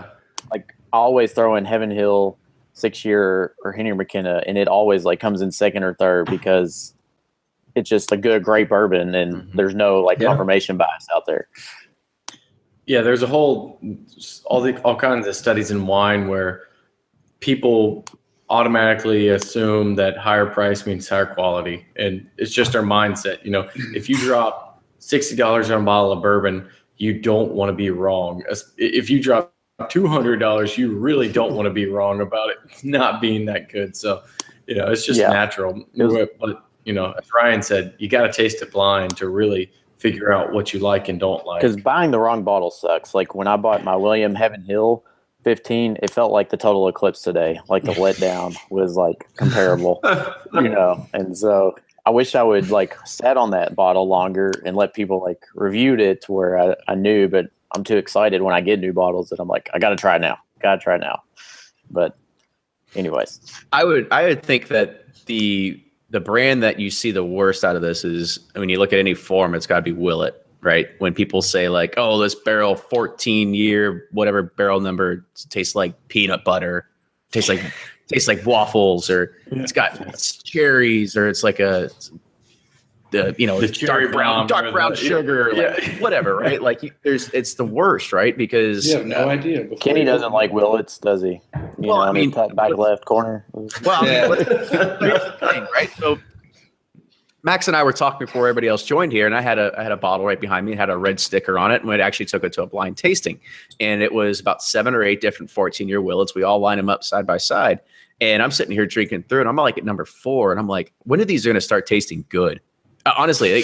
I always throw in Heaven Hill 6-year or Henry McKenna, and it always comes in second or third because it's just a good, great bourbon, and there's no confirmation bias out there. Yeah, there's a whole all kinds of studies in wine where people automatically assume that higher price means higher quality, and it's just our mindset. If you drop $60 on a bottle of bourbon, you don't want to be wrong. If you drop $200, you really don't want to be wrong about it not being that good. So, it's just natural. But as Ryan said, you got to taste it blind to really figure out what you like and don't like. Because buying the wrong bottle sucks. Like when I bought my William Heaven Hill 15, it felt like the total Eclipse today. Like the letdown was comparable, And so I wish I would sat on that bottle longer and let people reviewed it to where I knew, but I'm too excited when I get new bottles that I'm like, I got to try it now. But anyways, I would think that the brand that you see the worst out of this is, when you look at any form, it's got to be Willet, right? When people say oh, this barrel 14-year, whatever barrel number tastes like peanut butter, tastes like waffles, or it's got cherries, or it's the cherry dark brown sugar, whatever, right? It's the worst, right? Because you have no idea. Kenny doesn't like Willets, does he? Back left corner. Well, right? So Max and I were talking before everybody else joined here, and I had a bottle right behind me. It had a red sticker on it, and we actually took it to a blind tasting, and it was about 7 or 8 different 14-year Willets. We all lined them up side by side, and I'm sitting here drinking through it. I'm at number 4, and I'm like, when are these going to start tasting good? Honestly,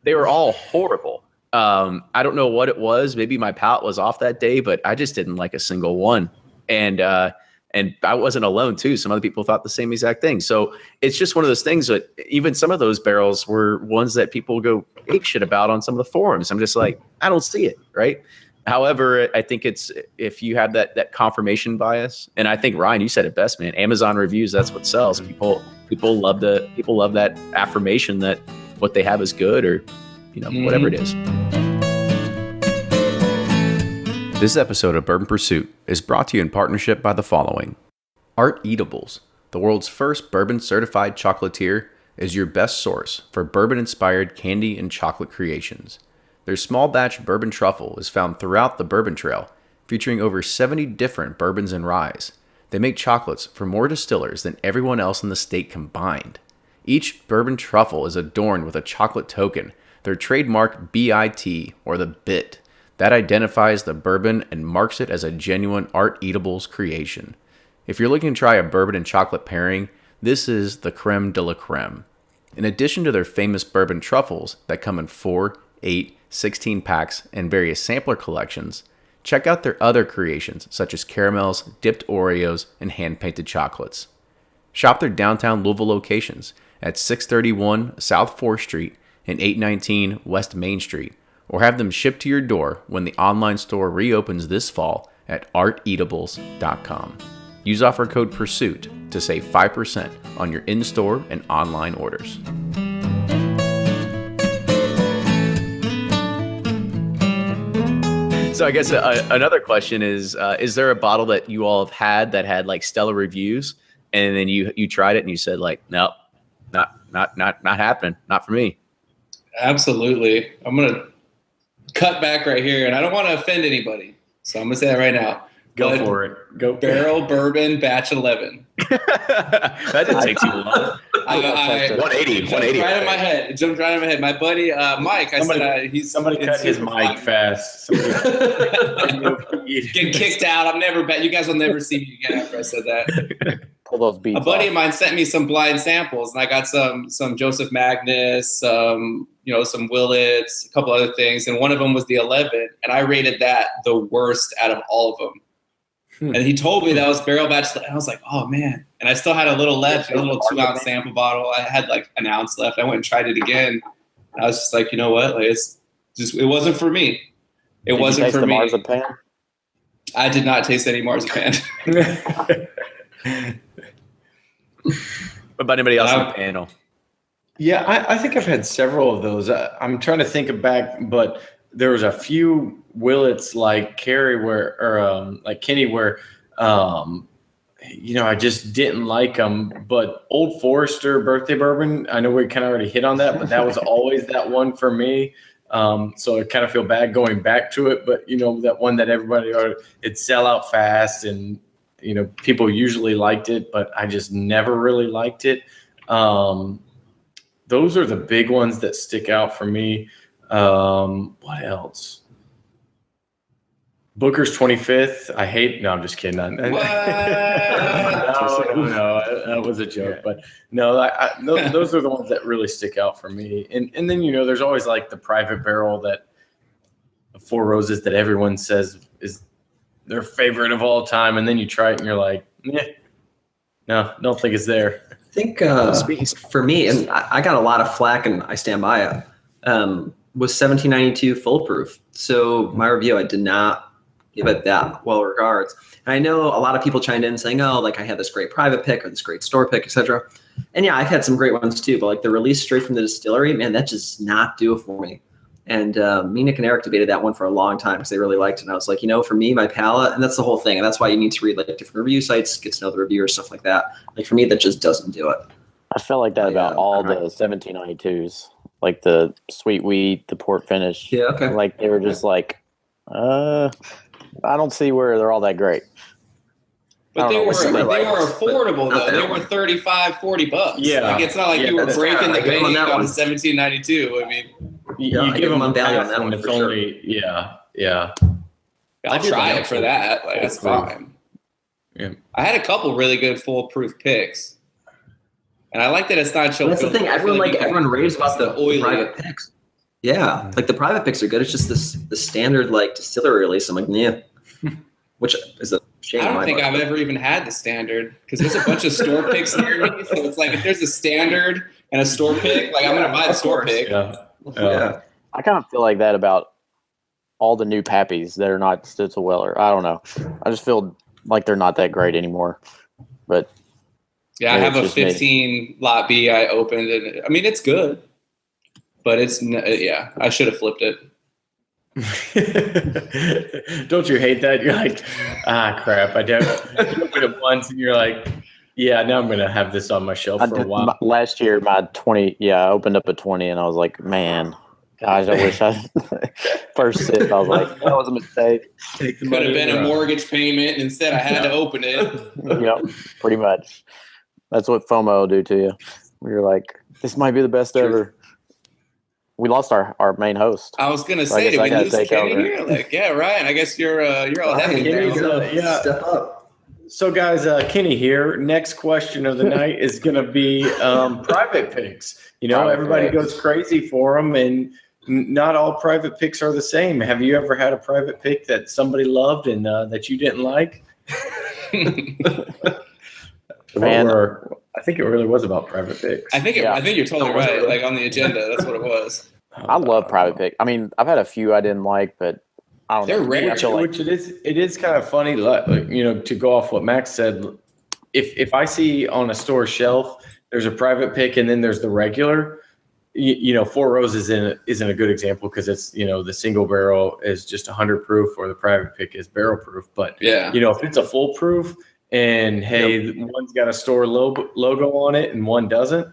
they were all horrible. I don't know what it was. Maybe my palate was off that day, but I just didn't like a single one. And I wasn't alone too. Some other people thought the same exact thing. So it's just one of those things that even some of those barrels were ones that people go ape shit about on some of the forums. I'm just like, I don't see it, right? However, I think it's if you have that confirmation bias, and I think Ryan, you said it best, man. Amazon reviews, that's what sells. People love that affirmation that what they have is good, or whatever it is. This episode of Bourbon Pursuit is brought to you in partnership by the following: Art Eatables, the world's first bourbon certified chocolatier, is your best source for bourbon inspired candy and chocolate creations. Their small batch bourbon truffle is found throughout the Bourbon Trail, featuring over 70 different bourbons and ryes. They make chocolates for more distillers than everyone else in the state combined. Each bourbon truffle is adorned with a chocolate token, their trademark BIT, or the bit, that identifies the bourbon and marks it as a genuine Art Eatables creation. If you're looking to try a bourbon and chocolate pairing, this is the creme de la creme. In addition to their famous bourbon truffles that come in 4, 8, 16 packs and various sampler collections, check out their other creations such as caramels, dipped Oreos, and hand-painted chocolates. Shop their downtown Louisville locations at 631 South 4th Street and 819 West Main Street, or have them shipped to your door when the online store reopens this fall at arteatables.com. Use offer code PURSUIT to save 5% on your in-store and online orders. So I guess another question is there a bottle that you all have had that had like stellar reviews, and then you tried it and you said like, nope, not happening, not for me? Absolutely. I'm gonna cut back right here, and I don't want to offend anybody, so I'm gonna say that right now. Go for it. Go Barrel Bourbon Batch 11. That didn't take too long. 180. It jumped right in my head. It jumped right in my head. My buddy Mike. Somebody cut his mic fast. Get kicked out. I'm never back. You guys will never see me again after I said that. Pull those beats. A buddy off. of mine sent me some blind samples, and I got some Joseph Magnus, some Willits, a couple other things, and one of them was the 11, and I rated that the worst out of all of them. And he told me that was barrel batch, and I was like, oh man. And I still had a little left, a little 2-ounce sample bottle. I had like an ounce left. I went and tried it again. I was just like, you know what? Like it wasn't for me. It wasn't for me. Marzipan? I did not taste any marzipan. What about anybody else on the panel? Yeah, I think I've had several of those. I'm trying to think back, but there was a few Willits like Kerry like Kenny where, I just didn't like them. But Old Forester Birthday Bourbon, I know we kind of already hit on that, but that was always that one for me. So I kind of feel bad going back to it, but that one that everybody it'd sell out fast, and people usually liked it, but I just never really liked it. Those are the big ones that stick out for me. What else? Booker's 25th. I hate. No, I'm just kidding. No, that was a joke. But no, those are the ones that really stick out for me. And then there's always like the private barrel that Four Roses that everyone says is their favorite of all time, and then you try it and you're like, no, don't think it's there. I think for me, and I got a lot of flack, and I stand by it, was 1792 Full Proof. So my review, I did not give it that well regards. And I know a lot of people chimed in saying, oh, like I had this great private pick or this great store pick, etc. And yeah, I've had some great ones too, but like the release straight from the distillery, man, that just not do it for me. And me, Nick, and Eric debated that one for a long time because they really liked it. And I was like, for me, my palate, and that's the whole thing. And that's why you need to read like different review sites, get to know the reviewers, stuff like that. Like for me, that just doesn't do it. I felt like that about all the 1792s, like the sweet wheat, the port finish. Yeah, okay. Like they were just like, I don't see where they're all that great. But they were affordable though. They were $35-$40. Yeah, like it's not like you were breaking the bank on 1792. I mean, you give them on value on that one. It's only yeah. I'll try it for that. Like that's fine. Yeah, I had a couple really good foolproof picks, and I like that it's not choke. That's the thing. Everyone raves about the private picks. Yeah, like the private picks are good. It's just the standard like distillery release. I'm like, yeah, which is a shame. I don't think I've ever even had the standard because there's a bunch of store picks near me. So it's like if there's a standard and a store pick, like I'm gonna buy the store pick. Yeah. I kind of feel like that about all the new Pappies that are not Stitzel Weller. I don't know. I just feel like they're not that great anymore. But yeah, I have a 15 lot B I opened, and I mean it's good. But it's I should have flipped it. Don't you hate that? You're like, crap. I don't. You open it once and you're like, yeah, now I'm gonna have this on my shelf for a while. Last year, my 20, I opened up a 20, and I was like, man, gosh, I wish I first sip. I was like, that was a mistake. Could have been a mortgage payment, and instead I had to open it. Yep, pretty much. That's what FOMO will do to you. You're like, this might be the best ever. We lost our main host. I was gonna say, did we lose Kenny here? Like, yeah, right. I guess you're all happy. Yeah, step up. So, guys, Kenny here. Next question of the night is gonna be private picks. Everybody goes crazy for them, and not all private picks are the same. Have you ever had a private pick that somebody loved and that you didn't like? Man, think it really was about private picks. I think you're totally right. Like on the agenda, that's what it was. I love private pick. I mean, I've had a few I didn't like, but I don't know. They're rare. Which it is kind of funny, to go off what Max said. If I see on a store shelf, there's a private pick and then there's the regular, Four Roses isn't a good example because it's, the single barrel is just 100 proof or the private pick is barrel proof. But, if it's a full proof and, hey, one's got a store logo on it and one doesn't,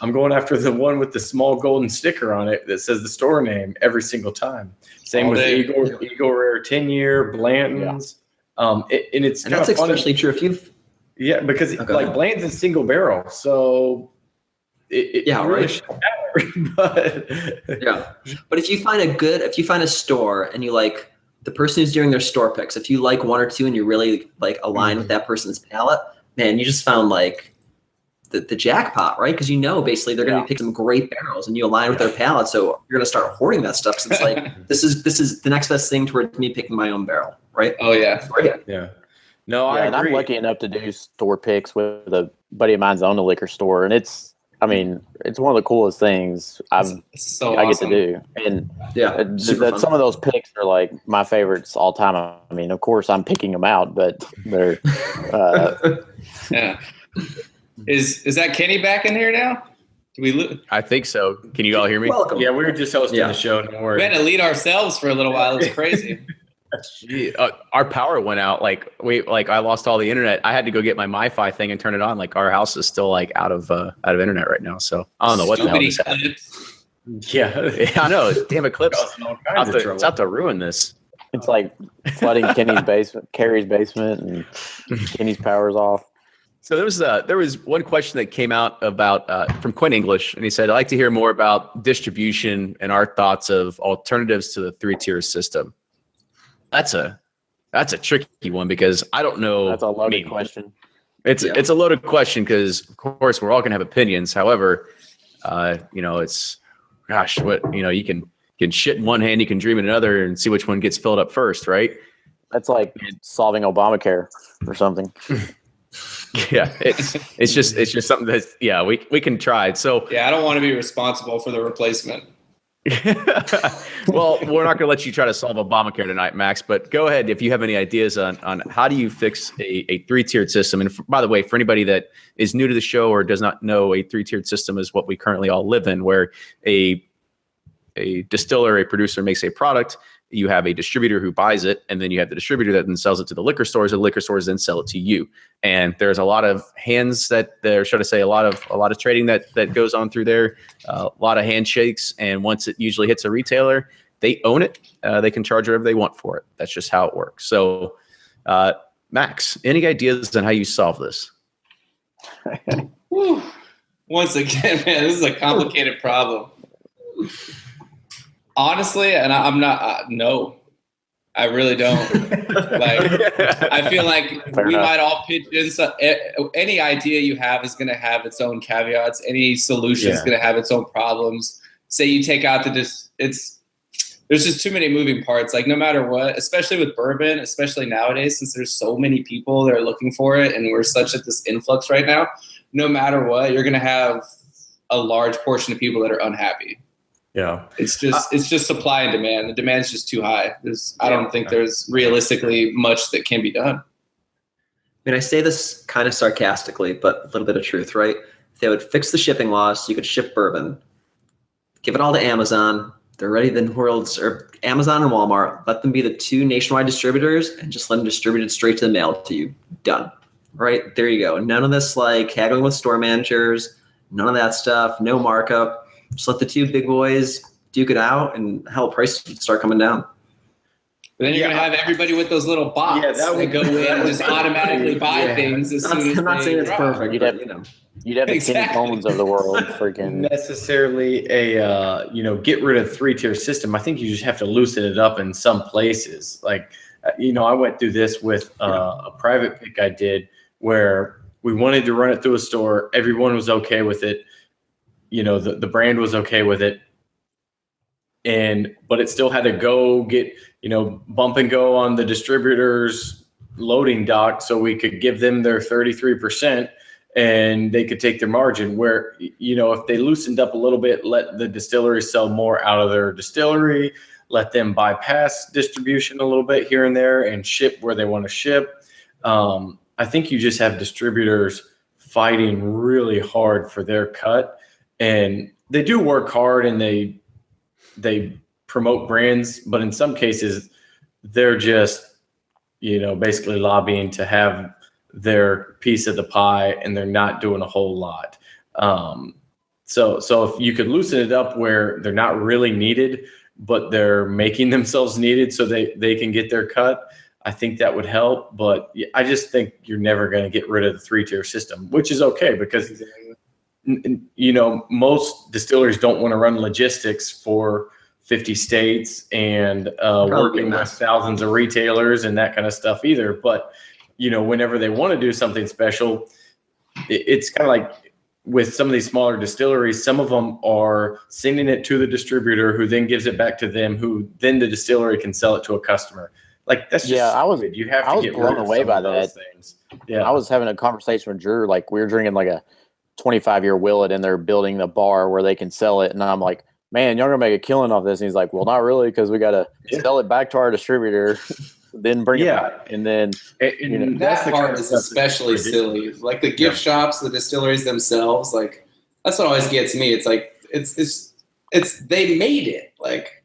I'm going after the one with the small golden sticker on it that says the store name every single time. Same with Eagle Rare 10-year, Blanton's. And it's and that's especially true if you've – yeah, because Bland's is single barrel, so it really shouldn't matter. But if you find a store and you like the person who's doing their store picks, if you like one or two and you really like align with that person's palate, man, you just found like the jackpot, right? Because basically they're going to be picking some great barrels and you align with their palate, so you're going to start hoarding that stuff. So it's like this is the next best thing towards me picking my own barrel, right? Oh yeah, right. Yeah. No, I agree. And I'm lucky enough to do store picks with a buddy of mine's own a liquor store, and it's one of the coolest things I get to do. And some of those picks are like my favorites all time. I mean, of course, I'm picking them out, but they're yeah. Is that Kenny back in here now? I think so. Can you all hear me? Welcome. Yeah, we were just hosting the show. Don't worry. We had to lead ourselves for a little while. It was crazy. Our power went out. I lost all the internet. I had to go get my MiFi thing and turn it on. Like our house is still like out of internet right now. So I don't know what the hell just happened. Yeah, I know. Damn Eclipse! It's out to ruin this. It's like flooding Kerry's basement, and Kenny's power's off. So there was one question that came out about from Quinn English, and he said, "I'd like to hear more about distribution and our thoughts of alternatives to the 3-tier system." That's a tricky one because I don't know. That's a loaded question. It's a loaded question because of course we're all gonna have opinions. However, it's you can shit in one hand, you can dream in another, and see which one gets filled up first, right? That's like solving Obamacare or something. Yeah, it's just something that's we can try. So I don't want to be responsible for the replacement. Well, we're not going to let you try to solve Obamacare tonight, Max, but go ahead if you have any ideas on how do you fix a 3-tiered system. And by the way, for anybody that is new to the show or does not know, a 3-tiered system is what we currently all live in, where a distiller, a producer makes a product. You have a distributor who buys it, and then you have the distributor that then sells it to the liquor stores, and the liquor stores then sell it to you. And there's a lot of hands that there, should I say, a lot of trading that goes on through there, a lot of handshakes. And once it usually hits a retailer, they own it. They can charge whatever they want for it. That's just how it works. So, Max, any ideas on how you solve this? Once again, man, this is a complicated problem. Honestly, and I'm not. No, I really don't. I feel like we might all pitch in. Any idea you have is going to have its own caveats. Any solution is going to have its own problems. Say you take out there's just too many moving parts. Like no matter what, especially with bourbon, especially nowadays, since there's so many people that are looking for it, and we're such at this influx right now. No matter what, you're going to have a large portion of people that are unhappy. Yeah, it's just supply and demand. The demand's just too high. I don't think there's realistically much that can be done. I mean, I say this kind of sarcastically, but a little bit of truth, right? If they would fix the shipping laws so you could ship bourbon, give it all to Amazon. They're ready the world's, or Amazon and Walmart. Let them be the 2 nationwide distributors and just let them distribute it straight to the mail to you. Done. Right? There you go. None of this like haggling with store managers. None of that stuff. No markup. Just let the 2 big boys duke it out, and hell, prices start coming down. But then you're going to have everybody with those little bots that go in and just automatically buy things as soon as I'm not saying it's perfect. You'd have the Kenny Coleman's of the world freaking necessarily a get rid of 3-tier system. I think you just have to loosen it up in some places. Like I went through this with a private pick I did where we wanted to run it through a store. Everyone was okay with it. The brand was okay with it, but it still had to go get, bump and go on the distributor's loading dock so we could give them their 33%. and they could take their margin. Where, you know, if they loosened up a little bit, let the distillery sell more out of their distillery, let them bypass distribution a little bit here and there and ship where they want to ship. I think you just have distributors fighting really hard for their cut, and they do work hard and they promote brands, but in some cases they're just, you know, basically lobbying to have their piece of the pie, and they're not doing a whole lot. So if you could loosen it up where they're not really needed, but they're making themselves needed so they can get their cut, I think that would help. But I just think you're never going to get rid of the 3-tier system, which is okay because, you know, most distilleries don't want to run logistics for 50 states and working with thousands of retailers and that kind of stuff either. But, you know, whenever they want to do something special, it's kind of like with some of these smaller distilleries, some of them are sending it to the distributor who then gives it back to them, who then the distillery can sell it to a customer. Like, that's just stupid. You have to get blown away by that. Things. Yeah, I was having a conversation with Drew. Like, we were drinking like a 25-year Willet, and they're building a bar where they can sell it. And I'm like, man, you're gonna make a killing off this. And he's like, well, not really, because we got to sell it back to our distributor, then bring it back. And then you know, that part is especially silly. Like the gift shops, the distilleries themselves, like that's what always gets me. It's like it's they made it. Like,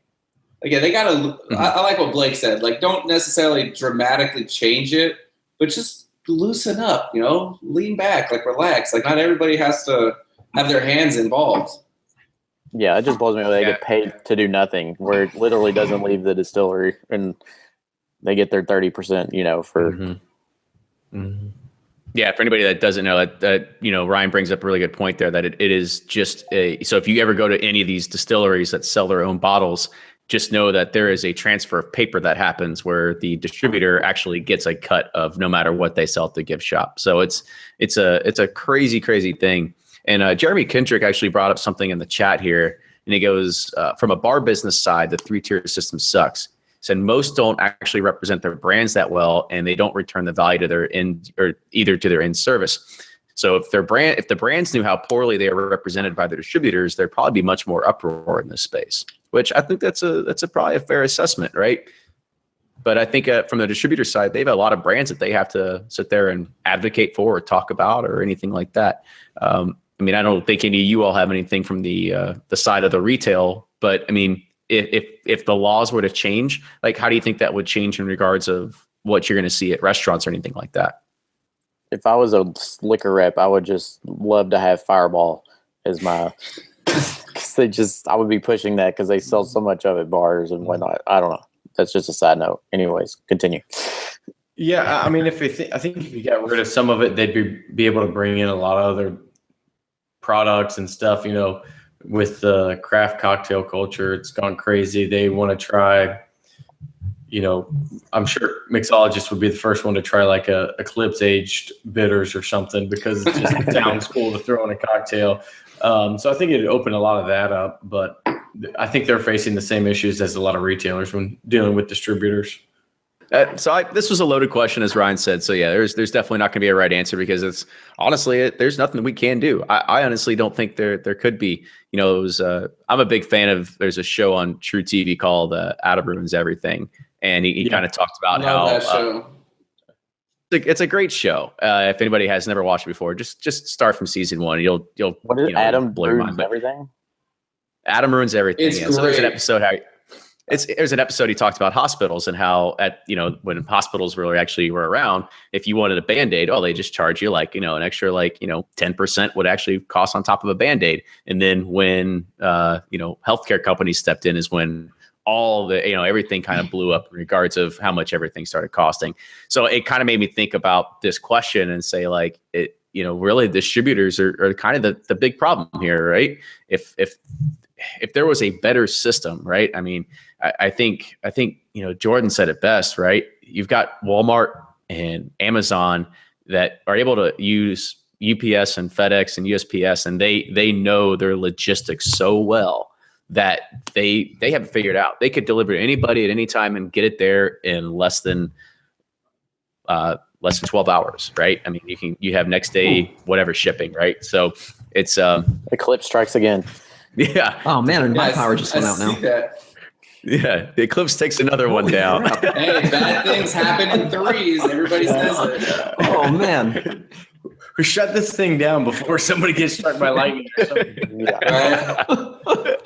again, they gotta. I like what Blake said. Like, don't necessarily dramatically change it, but just loosen up. You know, lean back, like relax. Like, not everybody has to have their hands involved. Yeah, it just blows me away. They get paid to do nothing, where it literally doesn't leave the distillery, and they get their 30%. You know, for. Yeah, for anybody that doesn't know, that you know, Ryan brings up a really good point there. That it is just so if you ever go to any of these distilleries that sell their own bottles, just know that there is a transfer of paper that happens where the distributor actually gets a cut of no matter what they sell at the gift shop. So it's a crazy thing. And Jeremy Kendrick actually brought up something in the chat here, and he goes, from a bar business side, the 3-tier system sucks. He said most don't actually represent their brands that well, and they don't return the value to their end, or either to their end service. So if the brands knew how poorly they are represented by the distributors, there'd probably be much more uproar in this space. Which I think that's probably a fair assessment, right? But I think from the distributor side, they have a lot of brands that they have to sit there and advocate for or talk about or anything like that. I mean, I don't think any of you all have anything from the side of the retail, but I mean, if the laws were to change, like, how do you think that would change in regards of what you're going to see at restaurants or anything like that? If I was a liquor rep, I would just love to have Fireball as my. I would be pushing that because they sell so much of it at bars and whatnot. I don't know. That's just a side note. Anyways, continue. Yeah, I mean, I think if you got rid of some of it, they'd be able to bring in a lot of other products and stuff. You know, with the craft cocktail culture, it's gone crazy. They want to try. You know, I'm sure mixologists would be the first one to try like a Eclipse aged bitters or something because it just sounds cool to throw in a cocktail. So I think it'd open a lot of that up, but I think they're facing the same issues as a lot of retailers when dealing with distributors. This was a loaded question, as Ryan said. So yeah, there's definitely not going to be a right answer because it's honestly, there's nothing we can do. I honestly don't think there could be. You know, it was. I'm a big fan of. There's a show on True TV called Adam Ruins Everything, and he kind of talked about how. That show. It's a great show. If anybody has never watched it before, just start from season 1. You'll what is Adam Ruins Everything? Adam Ruins Everything. It's great. So there's an episode there's an episode he talked about hospitals and how when hospitals were around, if you wanted a Band-Aid, they just charge you like, an extra 10% would actually cost on top of a Band-Aid. And then when healthcare companies stepped in is when all the, everything kind of blew up in regards of how much everything started costing. So it kind of made me think about this question and say really distributors are kind of the big problem here, right? If there was a better system, right? I mean, I think Jordan said it best, right? You've got Walmart and Amazon that are able to use UPS and FedEx and USPS, and they know their logistics so well that they have it figured out. They could deliver to anybody at any time and get it there in less than less than 12 hours, right? I mean, you have next day, whatever shipping, right? So it's Eclipse strikes again. Yeah. Oh man, my power just went out now. Yeah, the Eclipse takes another one down. Hey, bad things happen in threes. Everybody says it. Oh man. We shut this thing down before somebody gets struck by lightning or something.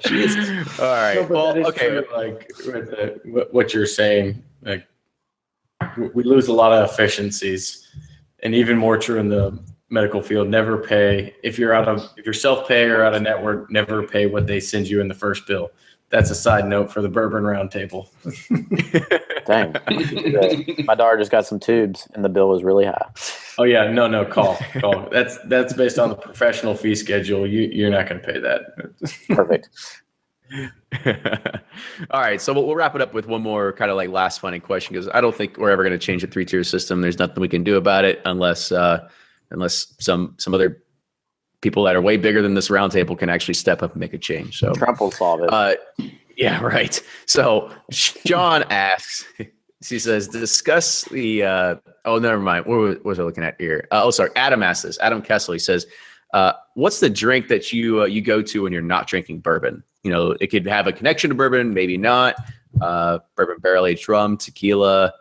Jesus. All right. No, Well, okay. True, like what you're saying, like we lose a lot of efficiencies, and even more true in the medical field. Never pay if you're self-pay or out of network. Never pay what they send you in the first bill. That's a side note for the Bourbon Roundtable. Dang. My daughter just got some tubes and the bill was really high. Oh yeah, no, call. That's based on the professional fee schedule. You're not going to pay that. Perfect. All right, so we'll wrap it up with one more kind of like last funny question, because I don't think we're ever going to change the 3-tier system. There's nothing we can do about it unless some other people that are way bigger than this roundtable can actually step up and make a change. So Trump will solve it. Yeah, right. So John asks, he says, discuss the, oh, never mind. What was I looking at here? Sorry. Adam asks this. Adam Kessel, he says, what's the drink that you go to when you're not drinking bourbon? You know, it could have a connection to bourbon, maybe not. Bourbon barrel aged rum, tequila.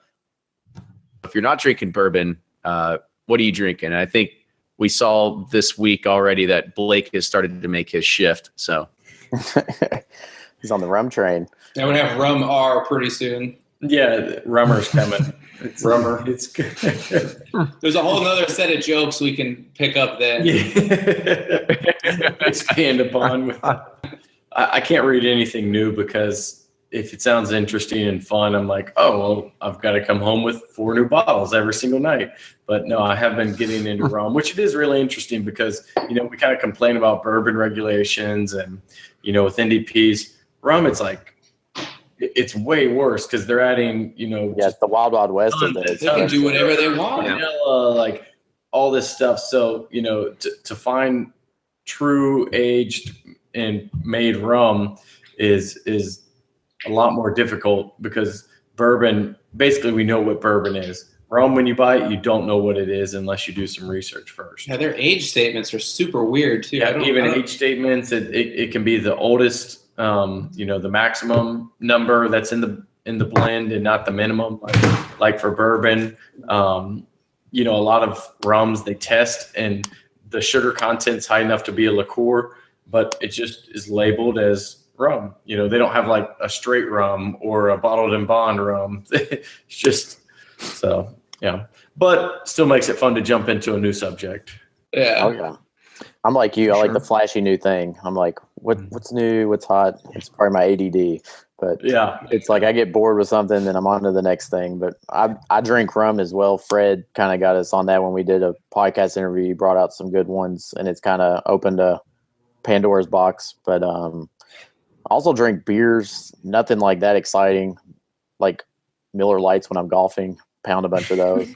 If you're not drinking bourbon, what are you drinking? And I think we saw this week already that Blake has started to make his shift. So he's on the rum train. I would have rum R pretty soon. Yeah, rummer's coming. It's rummer. It's good. There's a whole nother set of jokes we can pick up then. Expand upon with. I can't read anything new because if it sounds interesting and fun, I'm like, oh, well, I've got to come home with 4 new bottles every single night. But no, I have been getting into rum, which it is really interesting because, you know, we kind of complain about bourbon regulations and, you know, with NDPs, rum, it's like, it's way worse because they're adding, you know. Yeah, it's the wild, wild west of it. They can do whatever they want. Vanilla, like all this stuff. So, you know, to find true aged and made rum is a lot more difficult because bourbon, basically we know what bourbon is. Rum, when you buy it, you don't know what it is unless you do some research first. Yeah, their age statements are super weird too. Yeah, even age statements, it can be the oldest, you know, the maximum number that's in the blend and not the minimum, like for bourbon. You know, a lot of rums they test and the sugar content's high enough to be a liqueur, but it just is labeled as rum. You know, they don't have like a straight rum or a bottled and bond rum. It's just so, yeah. But still makes it fun to jump into a new subject. Yeah. Oh yeah. I'm like you. I like the flashy new thing. I'm like, what's new? What's hot? It's probably my ADD. But yeah, it's like I get bored with something, then I'm on to the next thing. But I drink rum as well. Fred kind of got us on that when we did a podcast interview. He brought out some good ones, and it's kind of opened a Pandora's box. But I also drink beers. Nothing like that exciting, like Miller Lights when I'm golfing. Pound a bunch of those.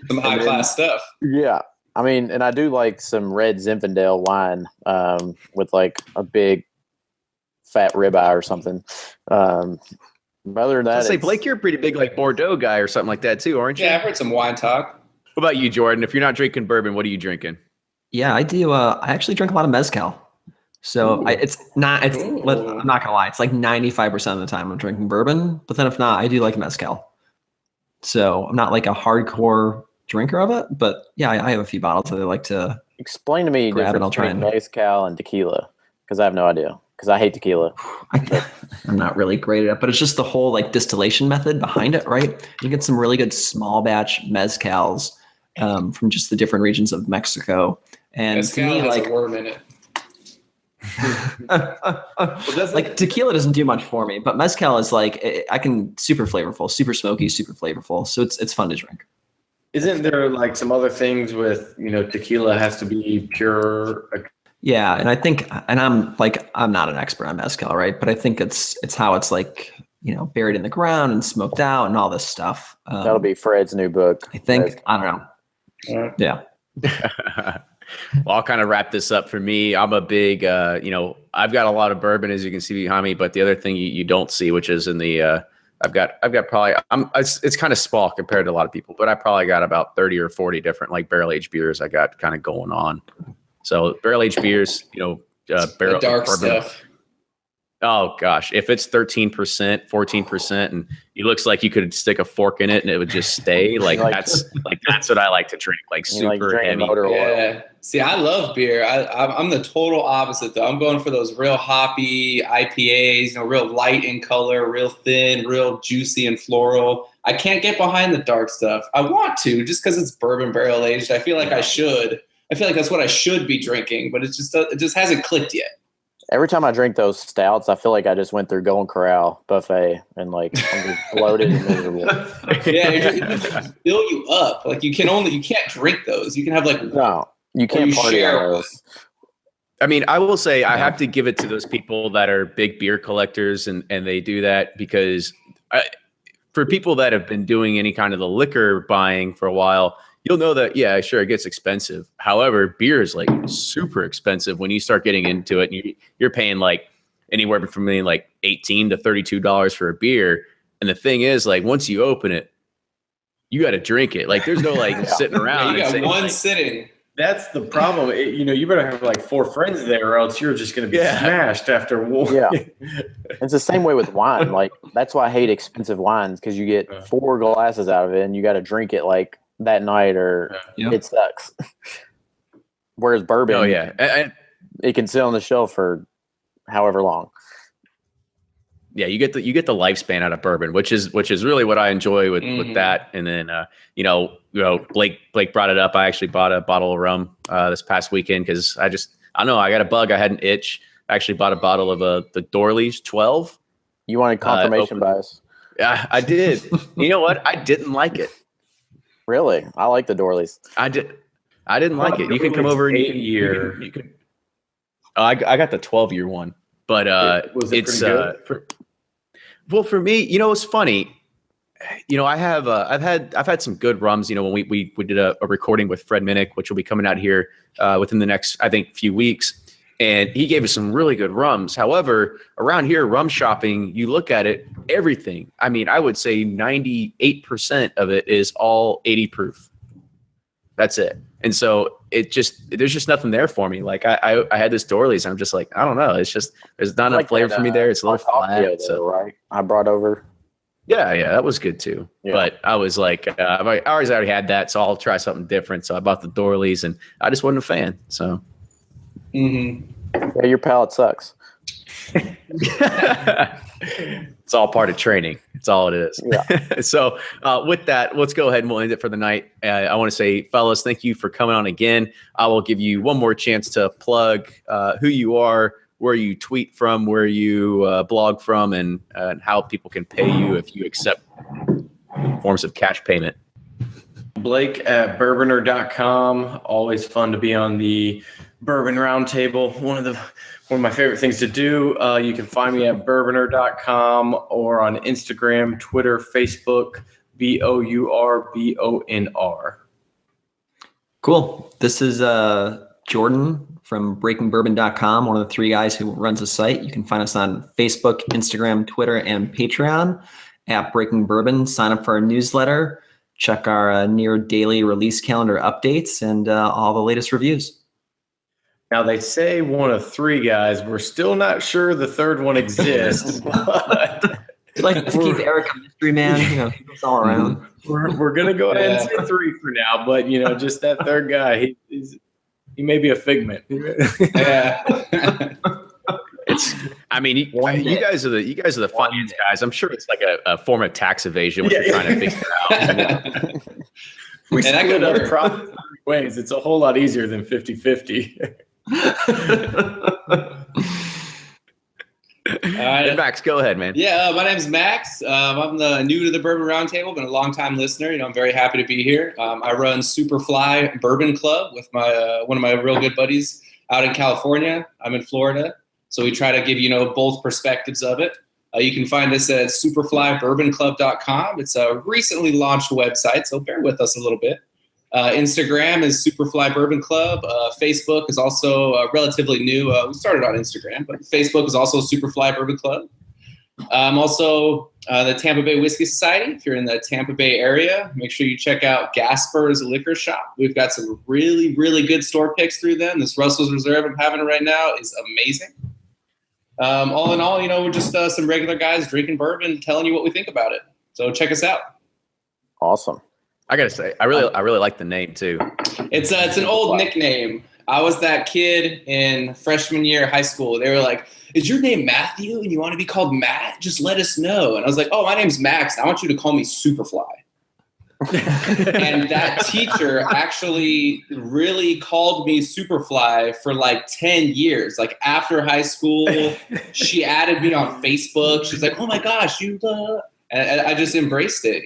Some high class stuff. Yeah. I mean, and I do like some red Zinfandel wine with like a big fat ribeye or something. Other than that, say, Blake, you're a pretty big like Bordeaux guy or something like that too, aren't you? Yeah, I've heard some wine talk. What about you, Jordan? If you're not drinking bourbon, what are you drinking? Yeah, I do. I actually drink a lot of mezcal. So I'm not gonna lie. It's like 95% of the time I'm drinking bourbon, but then if not, I do like mezcal. So I'm not like a hardcore drinker of it, but yeah, I have a few bottles that I like to explain to me grab, and I'll try and mezcal and tequila because I have no idea because I hate tequila. I'm not really great at it, but it's just the whole like distillation method behind it, right? You get some really good small batch mezcals from just the different regions of Mexico, and mezcal to me, has like a worm in it. Like tequila doesn't do much for me, but mezcal is like I can super flavorful, super smoky, super flavorful. So it's fun to drink. Isn't there like some other things with, you know, tequila has to be pure? Yeah, and I think, and I'm not an expert on mezcal, right? But I think it's how it's like, you know, buried in the ground and smoked out and all this stuff. That'll be Fred's new book. I think. I don't know. Yeah. Well, I'll kind of wrap this up for me. I'm a big, you know, I've got a lot of bourbon, as you can see behind me, but the other thing you don't see, which is in the I've got probably it's kind of small compared to a lot of people, but I probably got about 30 or 40 different like barrel aged beers I got kind of going on. So barrel aged beers, barrel the dark bourbon. stuff. Oh gosh, if it's 13%, 14%, and it looks like you could stick a fork in it and it would just stay, that's what I like to drink, like super heavy. Yeah. See, I love beer. I'm the total opposite though. I'm going for those real hoppy IPAs, real light in color, real thin, real juicy and floral. I can't get behind the dark stuff. I want to just because it's bourbon barrel aged. I feel like I should. I feel like that's what I should be drinking, but it just hasn't clicked yet. Every time I drink those stouts, I feel like I just went through Golden Corral buffet and I'm just bloated and miserable. Yeah, it just fill you up. Like you can't drink those. You can have no, you can't party on those. I mean, I will say I have to give it to those people that are big beer collectors and they do that because for people that have been doing any kind of the liquor buying for a while, you'll know that, yeah, sure, it gets expensive. However, beer is like super expensive when you start getting into it. And you're paying like anywhere from like $18 to $32 for a beer. And the thing is, like, once you open it, you got to drink it. Like, there's no like sitting around. Yeah, you got one sitting. That's the problem. You better have like 4 friends there, or else you're just going to be smashed after one. Yeah, it's the same way with wine. Like, that's why I hate expensive wines because you get 4 glasses out of it, and you got to drink it like that night, or it sucks. Whereas bourbon, it can sit on the shelf for however long. Yeah, you get the lifespan out of bourbon, which is really what I enjoy with that. And then Blake brought it up. I actually bought a bottle of rum this past weekend because I don't know, I got a bug. I had an itch. I actually bought a bottle of the Dorley's 12. You wanted confirmation bias? Yeah, I did. You know what? I didn't like it. Really? I like the Dorleys. I didn't like it. You can come over and you could. Oh, I got the 12-year one, but it's well for me. It's funny. I've had some good rums. When we did a recording with Fred Minnick, which will be coming out here within the next, I think, few weeks. And he gave us some really good rums. However, around here, rum shopping, you look at it, everything. I mean, I would say 98% of it is all 80 proof. That's it. And so there's just nothing there for me. Like I had this Dorley's, and I'm just like, I don't know. It's just, there's not enough flavor for me there. It's a little flat. Right. I brought over. Yeah, that was good too. Yeah. But I was like, I already had that, so I'll try something different. So I bought the Dorley's, and I just wasn't a fan. So. Mm-hmm. Yeah, your palate sucks. It's all part of training. It's all it is. Yeah. So with that, let's go ahead and we'll end it for the night. I want to say, fellas, thank you for coming on again. I will give you one more chance to plug who you are, where you tweet from, where you blog from, and how people can pay you if you accept forms of cash payment. Blake at bourboner.com. Always fun to be on the Bourbon Roundtable. One of my favorite things to do. You can find me at bourboner.com or on Instagram, Twitter, Facebook, BOURBONR. Cool. This is Jordan from breakingbourbon.com, one of the 3 guys who runs the site. You can find us on Facebook, Instagram, Twitter, and Patreon at Breaking Bourbon. Sign up for our newsletter. Check our near daily release calendar updates and all the latest reviews. Now, they say one of 3 guys. We're still not sure the third one exists. But I'd like to keep Eric a mystery man. He's all around. We're going to go ahead and say 3 for now. But, just that third guy, he may be a figment. Yeah. You guys are the finance guys. I'm sure it's like a form of tax evasion, which you're trying to figure out. We split up profits ways. It's a whole lot easier than 50-50. Max, go ahead, man. Yeah, my name's Max. I'm new to the Bourbon Roundtable. Been a long time listener. I'm very happy to be here. I run Superfly Bourbon Club with my one of my real good buddies out in California. I'm in Florida, so we try to give both perspectives of it. You can find us at SuperflyBourbonClub.com. It's a recently launched website, so bear with us a little bit. Instagram is Superfly Bourbon Club. Facebook is also relatively new. We started on Instagram, but Facebook is also Superfly Bourbon Club. Also, the Tampa Bay Whiskey Society. If you're in the Tampa Bay area, make sure you check out Gasper's Liquor Shop. We've got some really, really good store picks through them. This Russell's Reserve I'm having right now is amazing. All in all, we're just some regular guys drinking bourbon, telling you what we think about it. So check us out. Awesome. I gotta say, I really like the name too. It's an old nickname. I was that kid in freshman year of high school. They were like, "Is your name Matthew and you want to be called Matt? Just let us know." And I was like, "Oh, my name's Max. I want you to call me Superfly." And that teacher actually really called me Superfly for like 10 years. Like after high school, she added me on Facebook. She's like, "Oh my gosh, you," and I just embraced it,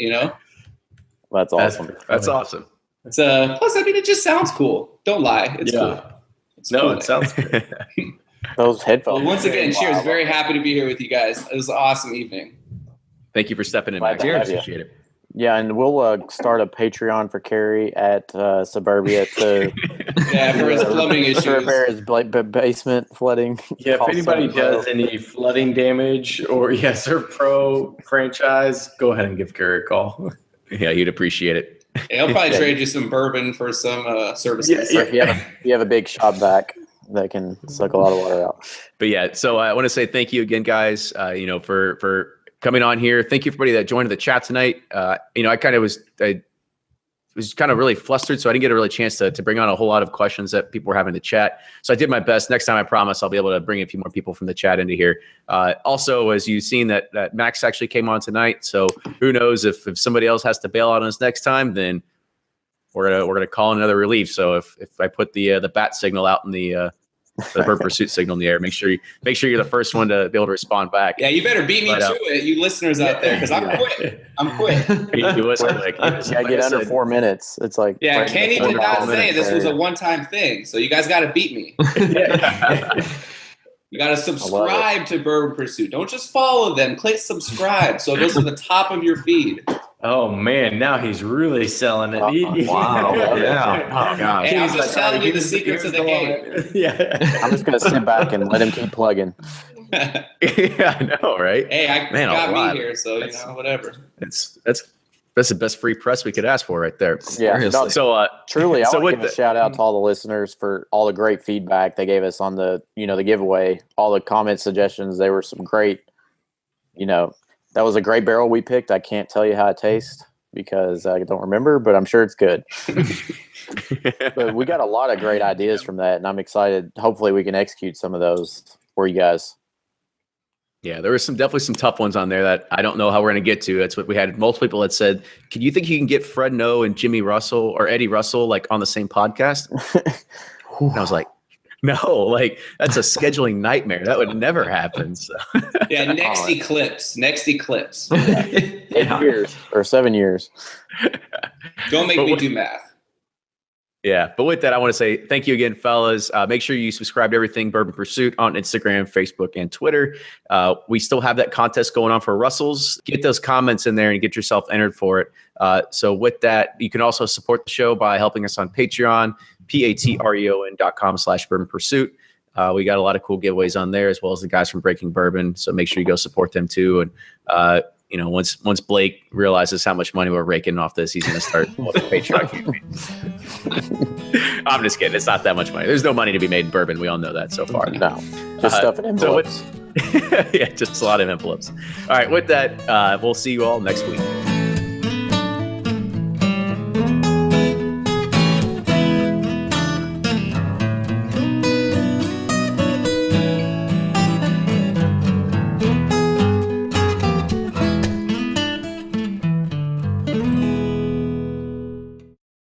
That's awesome. That's awesome. It's plus, it just sounds cool. Don't lie. It's cool. It's cool. It sounds good. Those headphones. Well, once again, cheers. Very happy to be here with you guys. It was an awesome evening. Thank you for stepping in, Glad Max. to have you. Appreciate it. Yeah, and we'll start a Patreon for Kerry at Suburbia to for his plumbing issues. repair his basement flooding. Yeah, if anybody does any flooding damage or Serve Pro franchise, go ahead and give Kerry a call. Yeah, you'd appreciate it. Yeah, he'll probably trade you some bourbon for some services. Yeah, if you have a big shop vac that can suck a lot of water out. But yeah, so I want to say thank you again, guys. For coming on here. Thank you everybody that joined the chat tonight. I was kind of really flustered, so I didn't get a really chance to bring on a whole lot of questions that people were having in the chat. So I did my best. Next time, I promise I'll be able to bring a few more people from the chat into here. Also, as you've seen, that Max actually came on tonight. So who knows if somebody else has to bail on us next time, then we're gonna call another relief. So if I put the bat signal out in the bird pursuit signal in the air, make sure you're the first one to be able to respond back. Yeah, you better beat me to it, you listeners out there, because I'm quick. He was quick. Get under 4 minutes. It's like Kenny did not say this was a one-time thing, so you guys got to beat me. You got to subscribe to Bourbon Pursuit. Don't just follow them. Click subscribe so it goes to the top of your feed. Oh man, now he's really selling it. Wow. Yeah. Oh god. Hey, I'm just telling you the secrets of the game. Yeah. I'm just gonna sit back and let him keep plugging. Yeah, I know, right? Hey, I got me here, so whatever. That's the best free press we could ask for right there. Yeah. No, so truly, I want to give a shout out to all the listeners for all the great feedback they gave us on the giveaway, all the comment suggestions. They were some great, that was a great barrel we picked. I can't tell you how it tastes because I don't remember, but I'm sure it's good. But we got a lot of great ideas from that, and I'm excited. Hopefully we can execute some of those for you guys. Yeah, there were definitely some tough ones on there that I don't know how we're going to get to. That's what we had. Multiple people that said, "Can you think you can get Fred No and Jimmy Russell or Eddie Russell like on the same podcast?" And I was like, "No, like that's a scheduling nightmare. That would never happen." So. Yeah, next Eclipse. 8 years or 7 years. Don't make me do math. Yeah, but with that, I want to say thank you again, fellas. Make sure you subscribe to everything Bourbon Pursuit on Instagram, Facebook, and Twitter. We still have that contest going on for Russells. Get those comments in there and get yourself entered for it. So with that, you can also support the show by helping us on Patreon, patreon.com/Bourbon Pursuit. We got a lot of cool giveaways on there, as well as the guys from Breaking Bourbon. So make sure you go support them too. And once Blake realizes how much money we're raking off this, he's going to start Patreon. I'm just kidding. It's not that much money. There's no money to be made in bourbon. We all know that so far. No, just stuff in envelopes. Yeah, just a lot of envelopes. All right, with that, we'll see you all next week.